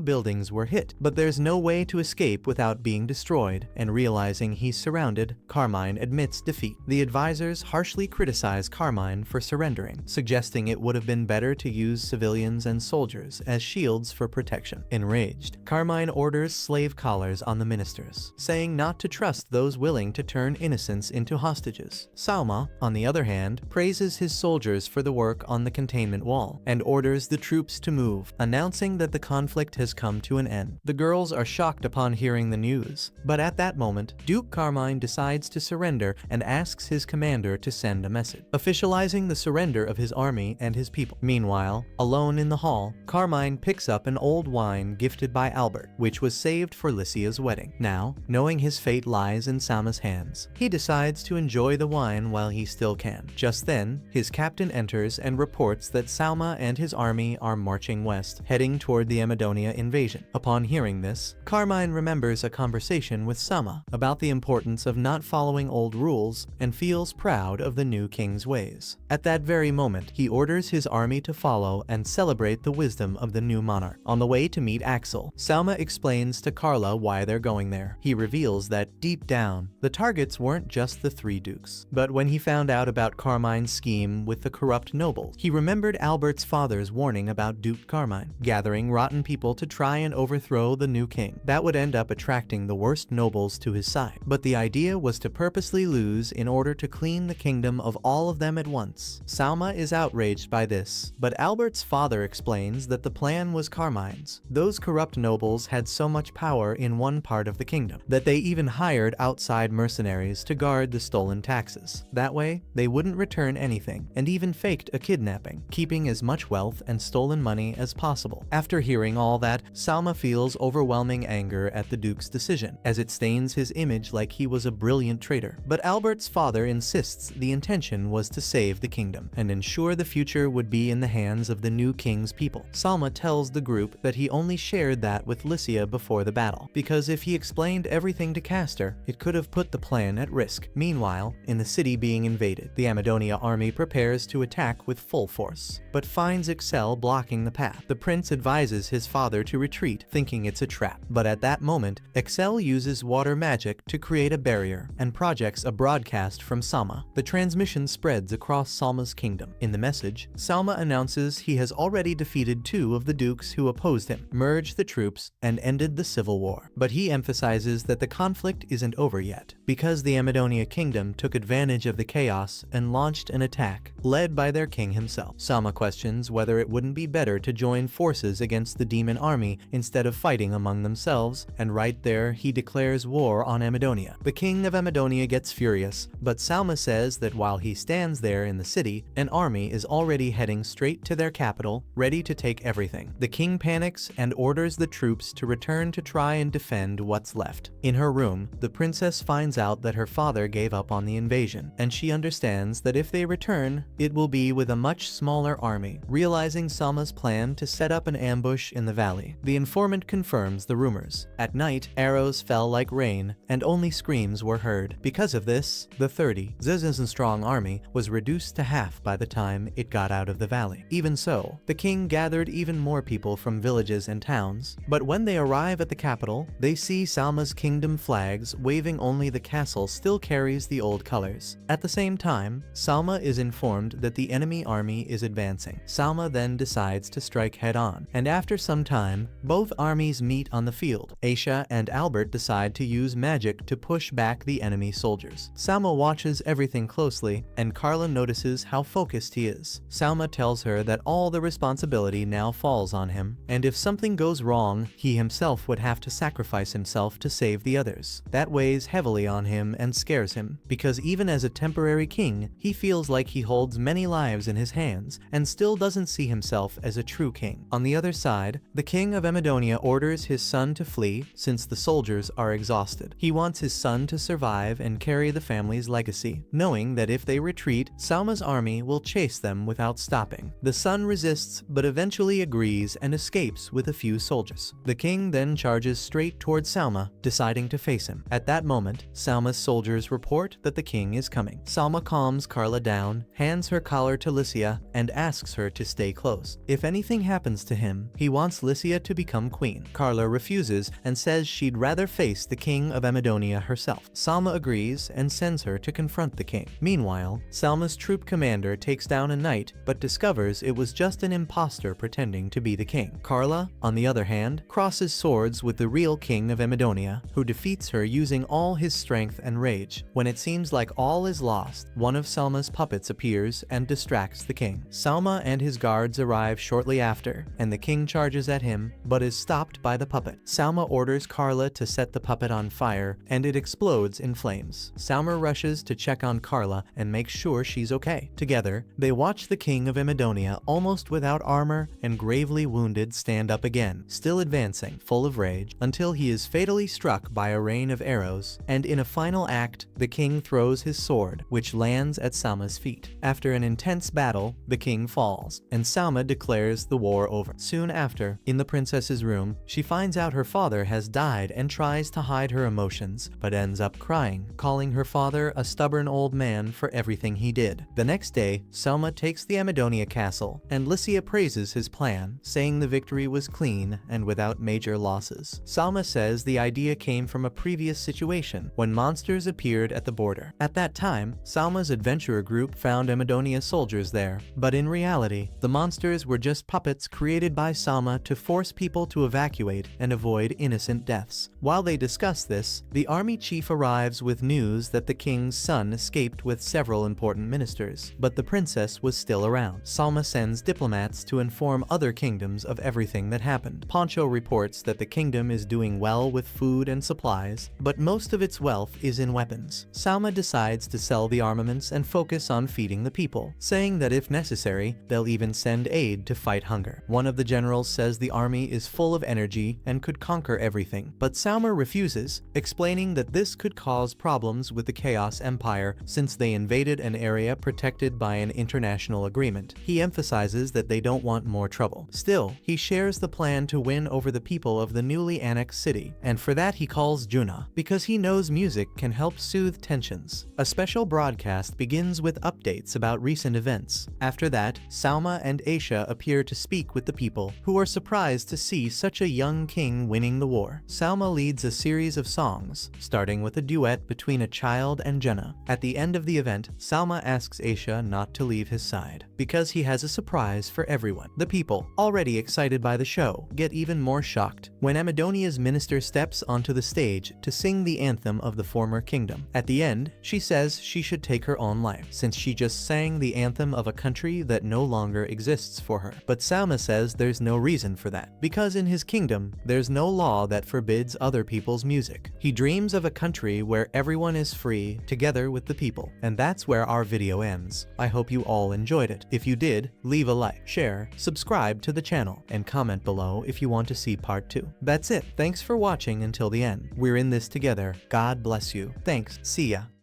buildings were hit, but there's no way to escape without being destroyed, and realizing he's surrounded, Carmine admits defeat. The advisors harshly criticize Carmine for surrendering, suggesting it would have been better to use civilians and soldiers as shields for protection. Enraged, Carmine orders slave collars on the ministers, saying not to trust those willing to turn innocents into hostages. Salma, on the other hand, praises his soldiers for the work on the containment wall, and orders the troops to move, announcing that the conflict has come to an end. The girls are shocked upon hearing the news, but at that moment, Duke Carmine decides to surrender and asks his commander to send a message, officializing the surrender of his army and his people. Meanwhile, alone in the hall, Carmine picks up an old wine gifted by Albert, which was saved for Lycia's wedding. Now, knowing his fate lies in Salma's hands, he decides to enjoy the wine while he still can. Just then, his captain enters and reports that Salma and his army are marching west, heading toward the Amadonia invasion. Upon hearing this, Carmine remembers a conversation with Salma about the importance of not following old rules and feels proud of the new king's ways. At that very moment, he orders his army to follow and celebrate the wisdom of the new monarch. On the way to meet Axel, Salma explains to Carla why they're going there. He reveals that, deep down, the targets weren't just the three dukes. But when he found out about Carmine's scheme with the corrupt nobles, he remembered Albert's father's warning about Duke Carmine, gathering rotten people to try and overthrow the new king. That would end up attracting the worst nobles to his side. But the idea was to purposely lose in order to clean the kingdom of all of them at once. Salma is outraged by this, but Albert's father explains that the plan was Carmine's. Those corrupt nobles had so much power in one part of the kingdom that they even hired outside mercenaries to guard the stolen taxes. That way, they wouldn't return anything, and even faked a kidnapping, keeping as much wealth and stolen money as possible. After hearing all that, Salma feels overwhelming anger at the Duke's decision, as it stains his image like he was a brilliant traitor. But Albert's father insists the intention was to save the kingdom, and ensure the future would be in the hands of the new king's people. Salma tells the group that he only shared that that with Lycia before the battle, because if he explained everything to Castor, it could have put the plan at risk. Meanwhile, in the city being invaded, the Amadonia army prepares to attack with full force, but finds Isekai'd blocking the path. The prince advises his father to retreat, thinking it's a trap. But at that moment, Isekai'd uses water magic to create a barrier and projects a broadcast from Sama. The transmission spreads across Salma's kingdom. In the message, Salma announces he has already defeated 2 of the dukes who opposed him, merged the troops, and ended the civil war. But he emphasizes that the conflict isn't over yet, because the Amadonia kingdom took advantage of the chaos and launched an attack, led by their king himself. Salma questions whether it wouldn't be better to join forces against the demon army instead of fighting among themselves, and right there he declares war on Amadonia. The king of Amadonia gets furious, but Salma says that while he stands there in the city, an army is already heading straight to their capital, ready to take everything. The king panics and orders the troops to return to try and defend what's left. In her room, the princess finds out that her father gave up on the invasion, and she understands that if they return, it will be with a much smaller army. Realizing Salma's plan to set up an ambush in the valley, the informant confirms the rumors. At night, arrows fell like rain, and only screams were heard. Because of this, the 30,000 strong army was reduced to half by the time it got out of the valley. Even so, the king gathered even more people from villages and towns, but when they arrive at the capital, they see Salma's kingdom flags waving. Only the castle still carries the old colors. At the same time, Salma is informed that the enemy army is advancing. Salma then decides to strike head-on, and after some time, both armies meet on the field. Aisha and Albert decide to use magic to push back the enemy soldiers. Salma watches everything closely, and Carla notices how focused he is. Salma tells her that all the responsibility now falls on him, and if something goes wrong, he himself would have to sacrifice himself to save the others. That weighs heavily on him and scares him, because even as a temporary king, he feels like he holds many lives in his hands, and still doesn't see himself as a true king. On the other side, the king of Amadonia orders his son to flee since the soldiers are exhausted. He wants his son to survive and carry the family's legacy, knowing that if they retreat, Salma's army will chase them without stopping. The son resists but eventually agrees and escapes with a few soldiers. The king then charges straight towards Salma, deciding to face him. At that moment, Salma's soldiers report that the king is coming. Salma calms Carla down, hands her collar to Lycia, and asks her to stay close. If anything happens to him, he wants Lycia to become queen. Carla refuses and says she'd rather face the king of Amadonia herself. Salma agrees and sends her to confront the king. Meanwhile, Salma's troop commander takes down a knight, but discovers it was just an imposter pretending to be the king. Carla, on the other hand, crosses swords with the real king of Amadonia, who defeats her using all his strength and rage. When it seems like all is lost, one of Salma's puppets appears and distracts the king. Salma and his guards arrive shortly after, and the king charges at him, but is stopped by the puppet. Salma orders Carla to set the puppet on fire, and it explodes in flames. Salma rushes to check on Carla and make sure she's okay. Together, they watch the king of Amadonia, almost without armor and gravely wounded, stand up again, still advancing, full of rage, until he is fatally struck by a rain of arrows, and in a final act, the king throws his sword, which lands at Salma's feet. After an intense battle, the king falls, and Salma declares the war over. Soon after, in the princess's room, she finds out her father has died and tries to hide her emotions, but ends up crying, calling her father a stubborn old man for everything he did. The next day, Salma takes the Amadonia castle, and Lycia praises his plan, saying the victory was clean and without major losses. Salma says the idea came from a previous situation when monsters appeared at the border. At that time, Salma's adventurer group found Amadonia soldiers there, but in reality, the monsters were just puppets created by Salma to force people to evacuate and avoid innocent deaths. While they discuss this, the army chief arrives with news that the king's son escaped with several important ministers, but the princess was still around. Salma sends diplomats to inform other kingdoms of everything that happened. Poncho reports that the kingdom is doing well with food and supplies, but most of its wealth is in weapons. Salma decides to sell the armaments and focus on feeding the people, saying that if necessary, they'll even send aid to fight hunger. One of the generals says the army is full of energy and could conquer everything, but Salma refuses, explaining that this could cause problems with the Chaos Empire since they invaded an area protected by an international agreement. He emphasizes that they don't want more trouble. Still, he shares the plan to win over the people of the newly annexed city, and for that he calls Juna, because he knows music can help soothe tensions. A special broadcast begins with updates about recent events. After that, Salma and Aisha appear to speak with the people, who are surprised to see such a young king winning the war. Salma leads a series of songs, starting with a duet between a child and Jenna. At the end of the event, Salma asks Aisha not to leave his side, because he has a surprise for everyone. The people, already excited by the show, get even more shocked when Amadonia's minister steps onto the stage to sing the anthem of the former kingdom. At the end, she says she should take her own life, since she just sang the anthem of a country that no longer exists for her. But Salma says there's no reason for that, because in his kingdom, there's no law that forbids other people's music. He dreams of a country where everyone is free, together with the people. And that's where our video ends. I hope you all enjoyed it. If you did, leave a like, share, subscribe to the channel, and comment below if you want to see part 2. That's it. Thanks for watching until the end. We're in this together. God bless you. Thanks. See ya.